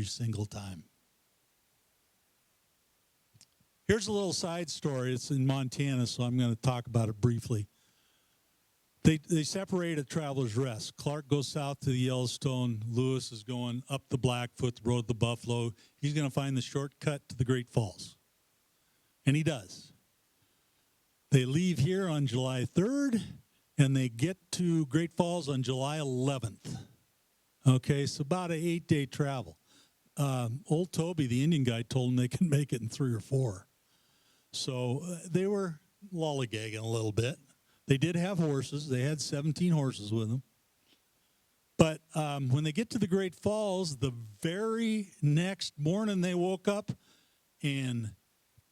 single time. Here's a little side story. It's in Montana, so I'm going to talk about it briefly. They separate at Traveler's Rest. Clark goes south to the Yellowstone. Lewis is going up the Blackfoot, the road to the Buffalo. He's going to find the shortcut to the Great Falls. And he does. They leave here on July 3rd, and they get to Great Falls on July 11th. Okay, so about an 8-day travel. old Toby, the Indian guy, told them they could make it in 3 or 4. So they were lollygagging a little bit. They did have horses. They had 17 horses with them. But when they get to the Great Falls, the very next morning they woke up and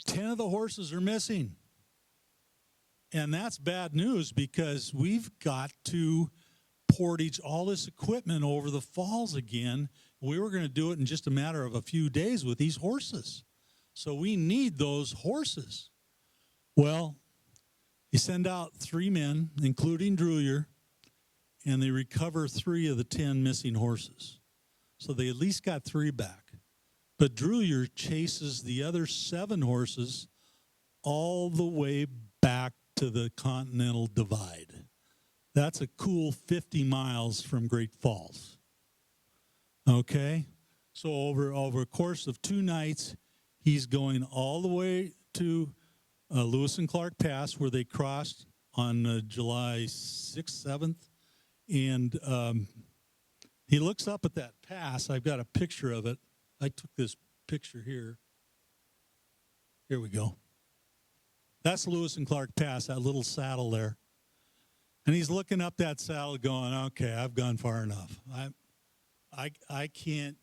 10 of the horses are missing. And that's bad news because we've got to portage all this equipment over the falls again. We were going to do it in just a matter of a few days with these horses. So we need those horses. Well, you send out 3 men, including Drewyer, and they recover 3 of the 10 missing horses. So they at least got 3 back. But Drewyer chases the other 7 horses all the way back to the Continental Divide. That's a cool 50 miles from Great Falls. Okay? So over a course of 2 nights, he's going all the way to Lewis and Clark Pass, where they crossed on July 6th, 7th. And he looks up at that pass. I've got a picture of it. I took this picture here. Here we go. That's Lewis and Clark Pass, that little saddle there. And he's looking up that saddle going, okay, I've gone far enough. I can't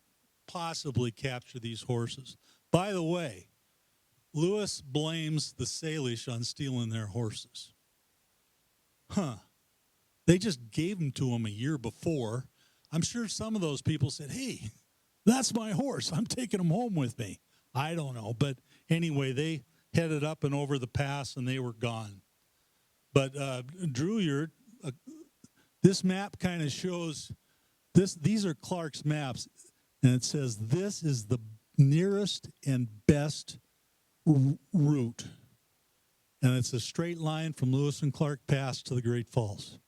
possibly capture these horses. By the way, Lewis blames the Salish on stealing their horses. They just gave them to him a year before. I'm sure some of those people said, hey, that's my horse. I'm taking him home with me. I don't know. But anyway, they headed up and over the pass, and they were gone. But Drewyer, this map kind of shows, these are Clark's maps, and it says this is the nearest and best route. And it's a straight line from Lewis and Clark Pass to the Great Falls.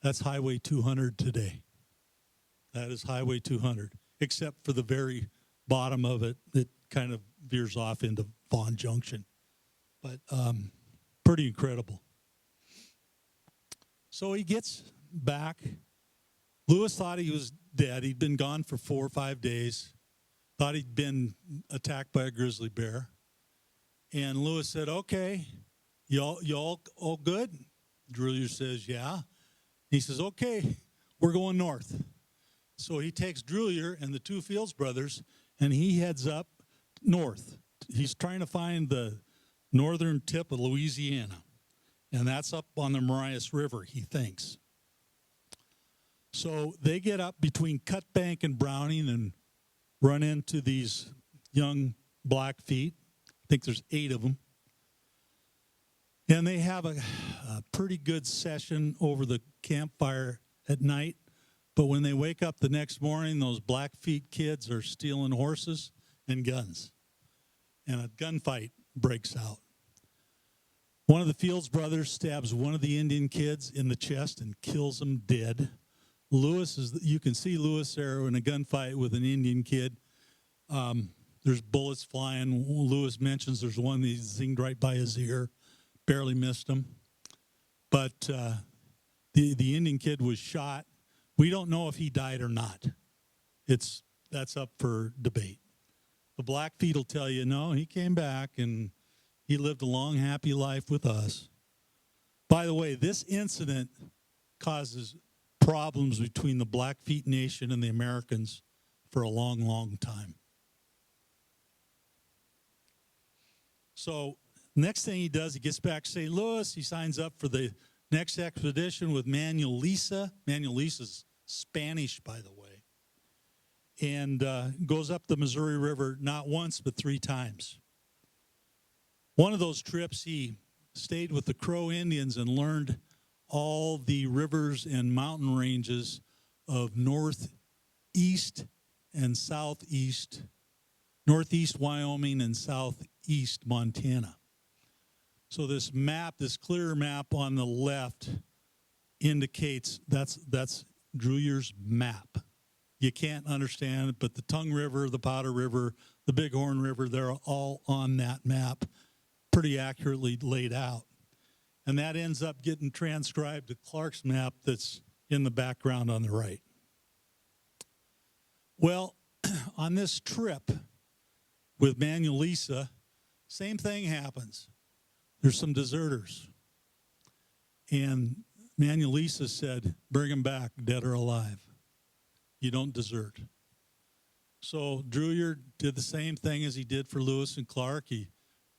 That's Highway 200 today. That is Highway 200, except for the very bottom of it. It kind of veers off into Vaughan Junction. But pretty incredible. So he gets back. Lewis thought he was dead. He'd been gone for 4 or 5 days. Thought he'd been attacked by a grizzly bear. And Lewis said, okay, y'all all good? Drewyer says, yeah. He says, okay, we're going north. So he takes Drewyer and the 2 Fields brothers, and he heads up north. He's trying to find the northern tip of Louisiana. And that's up on the Marias River, he thinks. So they get up between Cutbank and Browning and run into these young Blackfeet. I think there's 8 of them. And they have a pretty good session over the campfire at night. But when they wake up the next morning, those Blackfeet kids are stealing horses and guns. And a gunfight breaks out. One of the Fields brothers stabs one of the Indian kids in the chest and kills him dead. You can see Lewis there in a gunfight with an Indian kid. There's bullets flying. Lewis mentions there's one that zinged right by his ear, barely missed him. But the Indian kid was shot. We don't know if he died or not. That's up for debate. The Blackfeet will tell you, no, he came back and he lived a long, happy life with us. By the way, this incident causes problems between the Blackfeet Nation and the Americans for a long, long time. So next thing he does, he gets back to St. Louis. He signs up for the next expedition with Manuel Lisa. Manuel Lisa's Spanish, by the way. And goes up the Missouri River not once but 3 times. One of those trips, he stayed with the Crow Indians and learned all the rivers and mountain ranges of northeast and southeast, northeast Wyoming and southeast Montana. So this map, this clear map on the left indicates that's Drewyer's map. You can't understand it, but the Tongue River, the Powder River, the Bighorn River, they're all on that map, pretty accurately laid out. And that ends up getting transcribed to Clark's map that's in the background on the right. Well, on this trip with Mihelish, same thing happens. There's some deserters. And Mihelish said, bring them back, dead or alive. You don't desert. So Drewyer did the same thing as he did for Lewis and Clark. He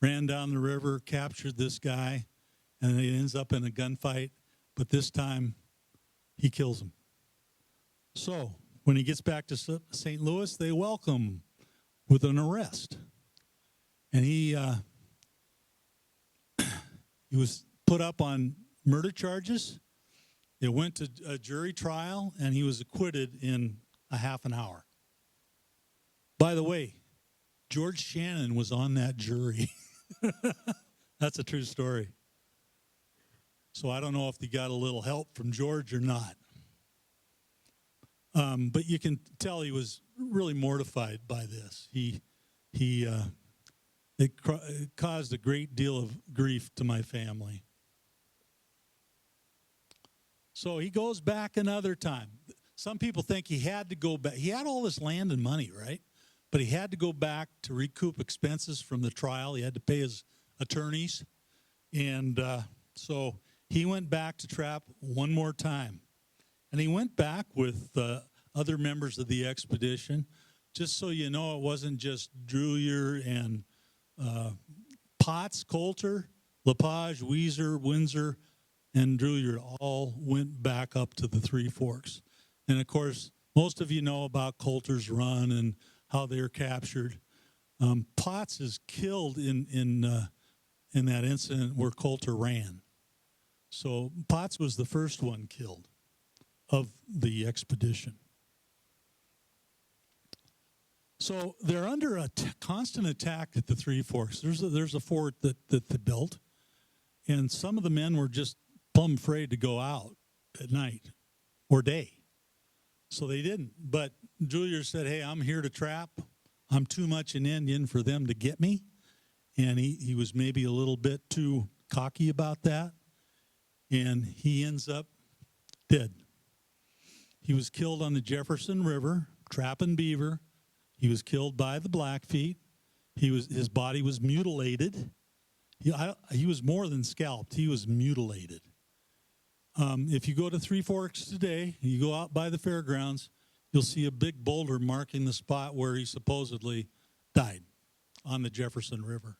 ran down the river, captured this guy, and it ends up in a gunfight. But this time, he kills him. So when he gets back to St. Louis, they welcome him with an arrest. And he was put up on murder charges. It went to a jury trial, and he was acquitted in a half an hour. By the way, George Shannon was on that jury. That's a true story. So I don't know if he got a little help from George or not. But you can tell he was really mortified by this. It caused a great deal of grief to my family. So he goes back another time. Some people think he had to go back. He had all this land and money, right? But he had to go back to recoup expenses from the trial. He had to pay his attorneys. And so he went back to trap one more time. And he went back with other members of the expedition. Just so you know, it wasn't just Drewyer and Potts, Coulter, Lepage, Weiser, Windsor, and Drewyer all went back up to the Three Forks. And, of course, most of you know about Coulter's run and how they were captured. Potts is killed in that incident where Coulter ran. So Potts was the first one killed of the expedition. So they're under a constant attack at the Three Forks. There's a fort that they built, and some of the men were just plumb afraid to go out at night or day. So they didn't. But Drewyer said, hey, I'm here to trap. I'm too much an Indian for them to get me. And he was maybe a little bit too cocky about that. And he ends up dead. He was killed on the Jefferson River, trapping beaver. He was killed by the Blackfeet. His body was mutilated. He was more than scalped. He was mutilated. If you go to Three Forks today, you go out by the fairgrounds, you'll see a big boulder marking the spot where he supposedly died on the Jefferson River.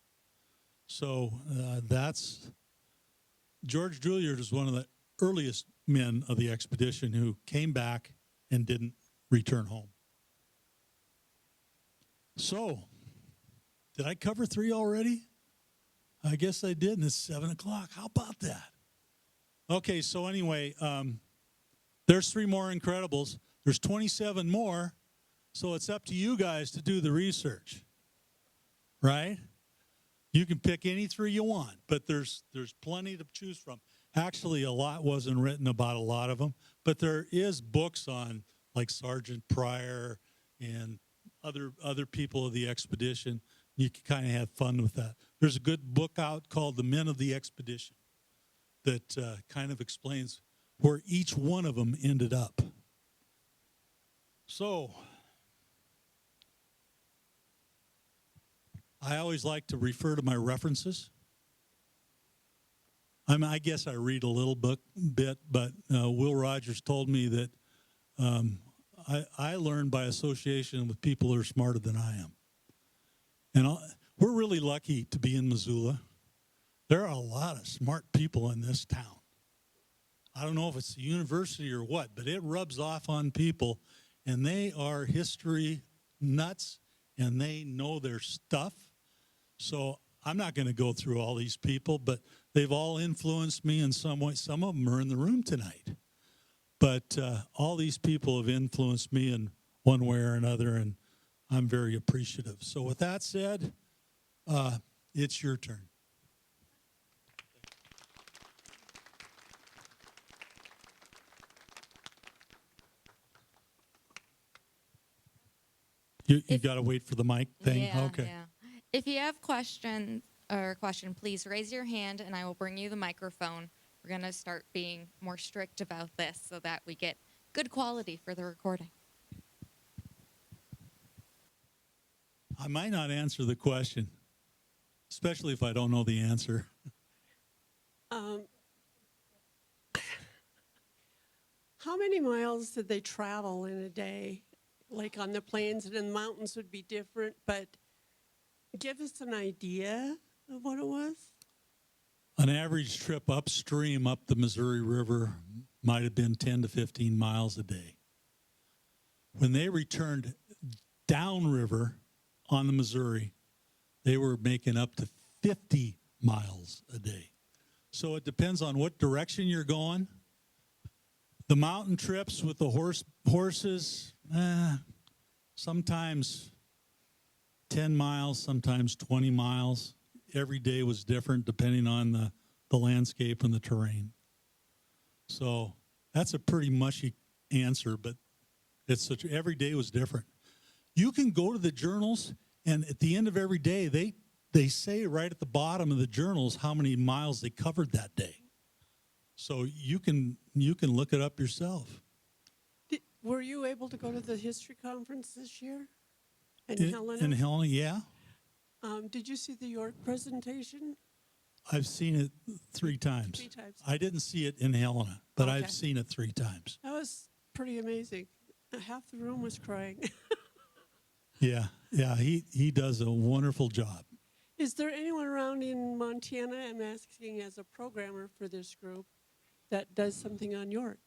So that's George Drewyer is one of the earliest men of the expedition who came back and didn't return home. So, did I cover 3 already? I guess I did, and it's 7 o'clock. How about that? Okay, so anyway, there's 3 more Incredibles. There's 27 more, so it's up to you guys to do the research, right? You can pick any 3 you want, but there's plenty to choose from. Actually, a lot wasn't written about a lot of them, but there is books on like Sergeant Pryor and other people of the expedition. You can kind of have fun with that. There's a good book out called The Men of the Expedition that kind of explains where each one of them ended up. So, I always like to refer to my references. I guess I read a little bit, but Will Rogers told me that I learn by association with people who are smarter than I am. And we're really lucky to be in Missoula. There are a lot of smart people in this town. I don't know if it's the university or what, but it rubs off on people, and they are history nuts, and they know their stuff. So I'm not going to go through all these people, but they've all influenced me in some way. Some of them are in the room tonight. But all these people have influenced me in one way or another, and I'm very appreciative. So with that said, it's your turn. You got to wait for the mic thing? Yeah, okay. yeah. If you have question, please raise your hand and I will bring you the microphone. We're going to start being more strict about this so that we get good quality for the recording. I might not answer the question, especially if I don't know the answer. How many miles did they travel in a day? Like on the plains and in the mountains would be different, but give us an idea of what it was. An average trip upstream up the Missouri River might have been 10 to 15 miles a day. When they returned downriver on the Missouri, they were making up to 50 miles a day. So it depends on what direction you're going. The mountain trips with the horses, sometimes 10 miles, sometimes 20 miles. Every day was different depending on the landscape and the terrain. So that's a pretty mushy answer, but every day was different. You can go to the journals, and at the end of every day, they say right at the bottom of the journals how many miles they covered that day. So you can look it up yourself. Were you able to go to the history conference this year in Helena? In Helena, yeah. Did you see the York presentation? I've seen it 3 times. 3 times. I didn't see it in Helena, but Okay. I've seen it 3 times. That was pretty amazing. Half the room was crying. Yeah, he does a wonderful job. Is there anyone around in Montana, I'm asking as a programmer for this group, that does something on York?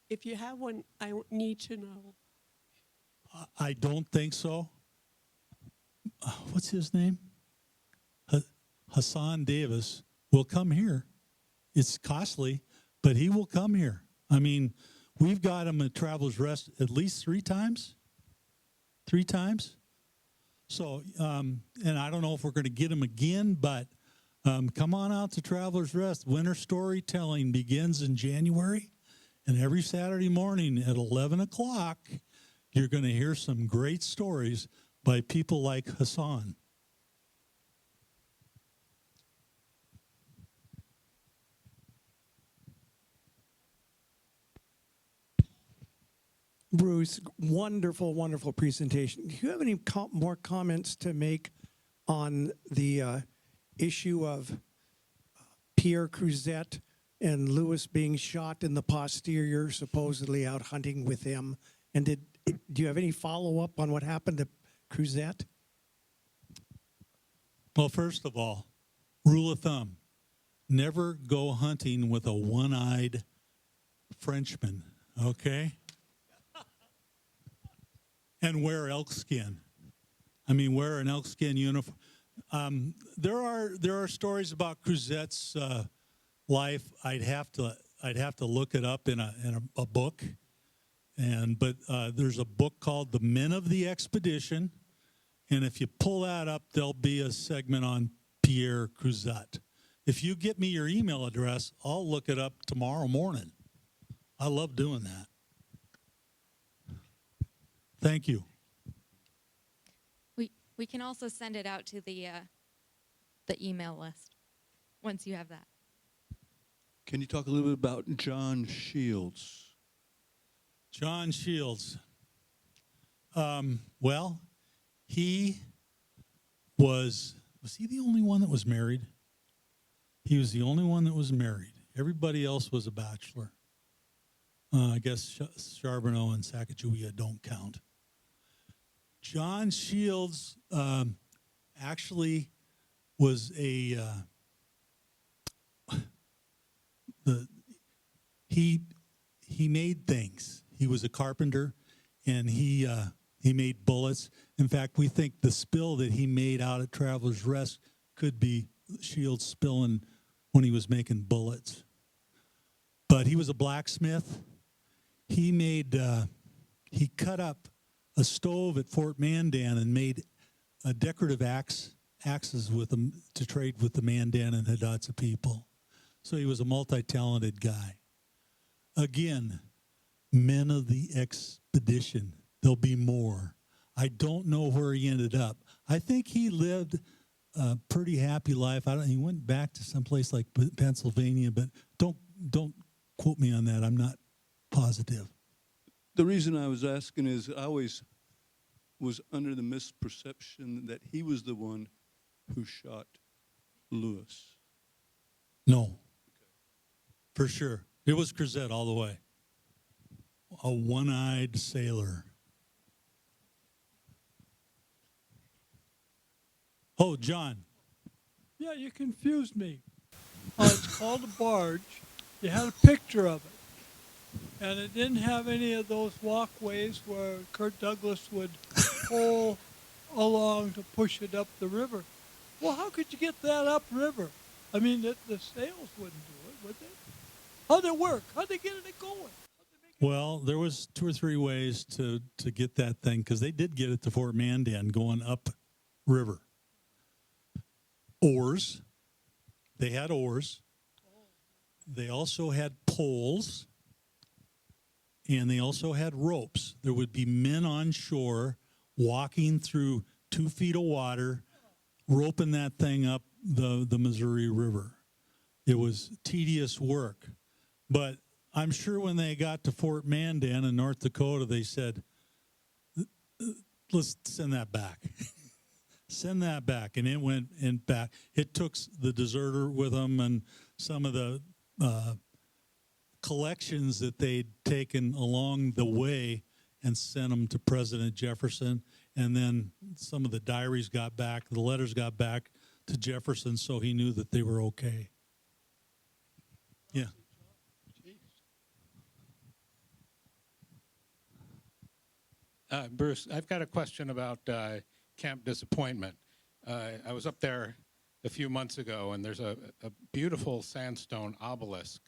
If you have one, I need to know. I don't think so. What's his name? Hassan Davis will come here. It's costly, but he will come here. I mean, we've got him at Travelers Rest at least 3 times. 3 times. So, and I don't know if we're going to get him again, but come on out to Travelers Rest. Winter storytelling begins in January, and every Saturday morning at 11 o'clock, you're going to hear some great stories by people like Hassan. Bruce, wonderful, wonderful presentation. Do you have any more comments to make on the issue of Pierre Cruzet and Lewis being shot in the posterior, supposedly out hunting with him? And do you have any follow-up on what happened to Cruzet? Well, first of all, rule of thumb, never go hunting with a one-eyed Frenchman, okay? And wear elk skin. I mean, wear an elk skin uniform. There are stories about Cruzet's life. I'd have to look it up in a book, but there's a book called "The Men of the Expedition," and if you pull that up, there'll be a segment on Pierre Cruzet. If you get me your email address, I'll look it up tomorrow morning. I love doing that. Thank you. We can also send it out to the email list once you have that. Can you talk a little bit about John Shields? John Shields. Well, he was he the only one that was married? He was the only one that was married. Everybody else was a bachelor. I guess Charbonneau and Sacagawea don't count. John Shields actually was he made things. He was a carpenter, and he made bullets. In fact, we think the spill that he made out at Travelers Rest could be Shields spilling when he was making bullets. But he was a blacksmith. He cut up a stove at Fort Mandan and made decorative axes with them to trade with the Mandan and Hidatsa people. So he was a multi-talented guy. Again, men of the expedition. There'll be more. I don't know where he ended up. I think he lived a pretty happy life. He went back to someplace like Pennsylvania, but don't quote me on that. I'm not positive. The reason I was asking is I always was under the misperception that he was the one who shot Lewis. No, for sure. It was Cruzette all the way. A one-eyed sailor. Oh, John. Yeah, you confused me. It's called a barge. You had a picture of it. And it didn't have any of those walkways where Kirk Douglas would pull along to push it up the river. Well, how could you get that upriver? I mean, the sails wouldn't do it, would they? How'd it work? How'd they get it going? Well, there was 2 or 3 ways to get that thing, because they did get it to Fort Mandan going up river. Oars. They had oars. They also had poles. And they also had ropes. There would be men on shore walking through 2 feet of water, roping that thing up the Missouri River. It was tedious work. But I'm sure when they got to Fort Mandan in North Dakota, they said, let's send that back. Send that back. And it went back. It took the deserter with them and some of the collections that they'd taken along the way and sent them to President Jefferson. And then some of the diaries got back, the letters got back to Jefferson, so he knew that they were okay. Yeah. Bruce, I've got a question about Camp Disappointment. I was up there a few months ago, and there's a beautiful sandstone obelisk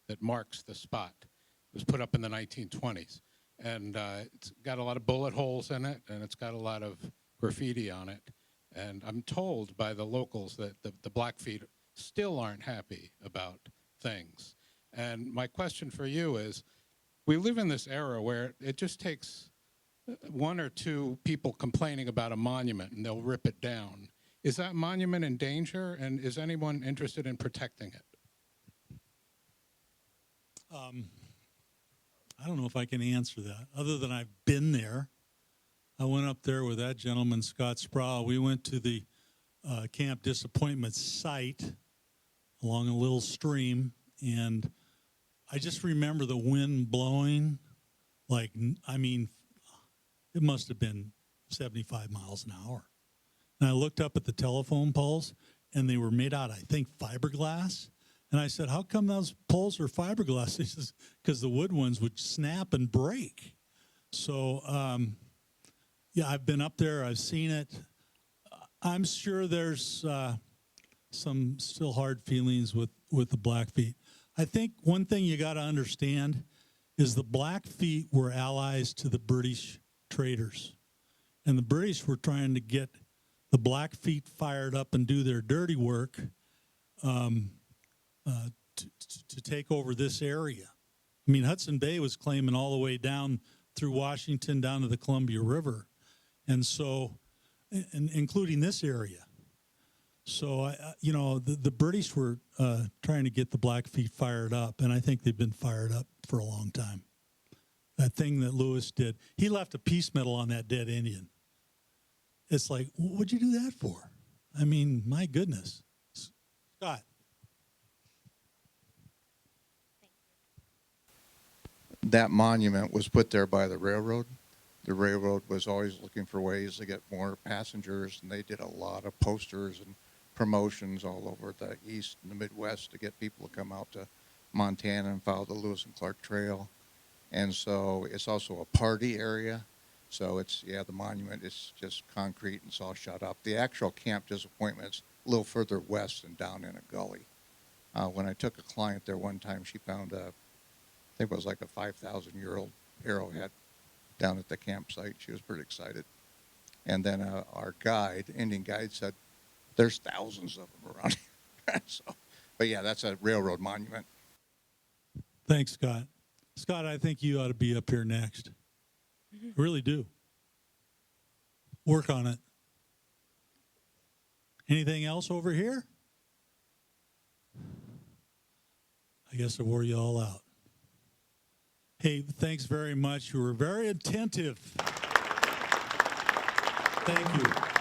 that marks the spot. It was put up in the 1920s, and it's got a lot of bullet holes in it, and it's got a lot of graffiti on it. And I'm told by the locals that the Blackfeet still aren't happy about things. And my question for you is, we live in this era where it just takes 1 or 2 people complaining about a monument and they'll rip it down. Is that monument in danger, and is anyone interested in protecting it? I don't know if I can answer that, other than I've been there. I went up there with that gentleman, Scott Sproul. We went to the Camp Disappointment site along a little stream, and I just remember the wind blowing like, I mean, it must have been 75 miles an hour. And I looked up at the telephone poles, and they were made out, I think, fiberglass. And I said, how come those poles are fiberglass? He says, because the wood ones would snap and break. So, yeah, I've been up there. I've seen it. I'm sure there's some still hard feelings with the Blackfeet. I think one thing you got to understand is the Blackfeet were allies to the British traders. And the British were trying to get the Blackfeet fired up and do their dirty work to take over this area. I mean, Hudson Bay was claiming all the way down through Washington down to the Columbia River, and so, and including this area. So, you know, the British were trying to get the Blackfeet fired up, and I think they've been fired up for a long time. That thing that Lewis did, he left a peace medal on that dead Indian. It's like, what'd you do that for? I mean, my goodness. Scott. That monument was put there by the railroad. The railroad was always looking for ways to get more passengers, and they did a lot of posters and promotions all over the East and the Midwest to get people to come out to Montana and follow the Lewis and Clark Trail. And so it's also a party area. So it's, yeah, the monument is just concrete and it's all shut up. The actual Camp Disappointment's a little further west and down in a gully. When I took a client there one time, she found I think it was like a 5,000-year-old arrowhead down at the campsite. She was pretty excited. And then our guide, Indian guide, said, there's thousands of them around here. So, but yeah, that's a railroad monument. Thanks, Scott. Scott, I think you ought to be up here next. I really do. Work on it. Anything else over here? I guess I wore you all out. Hey, thanks very much. You were very attentive. Thank you.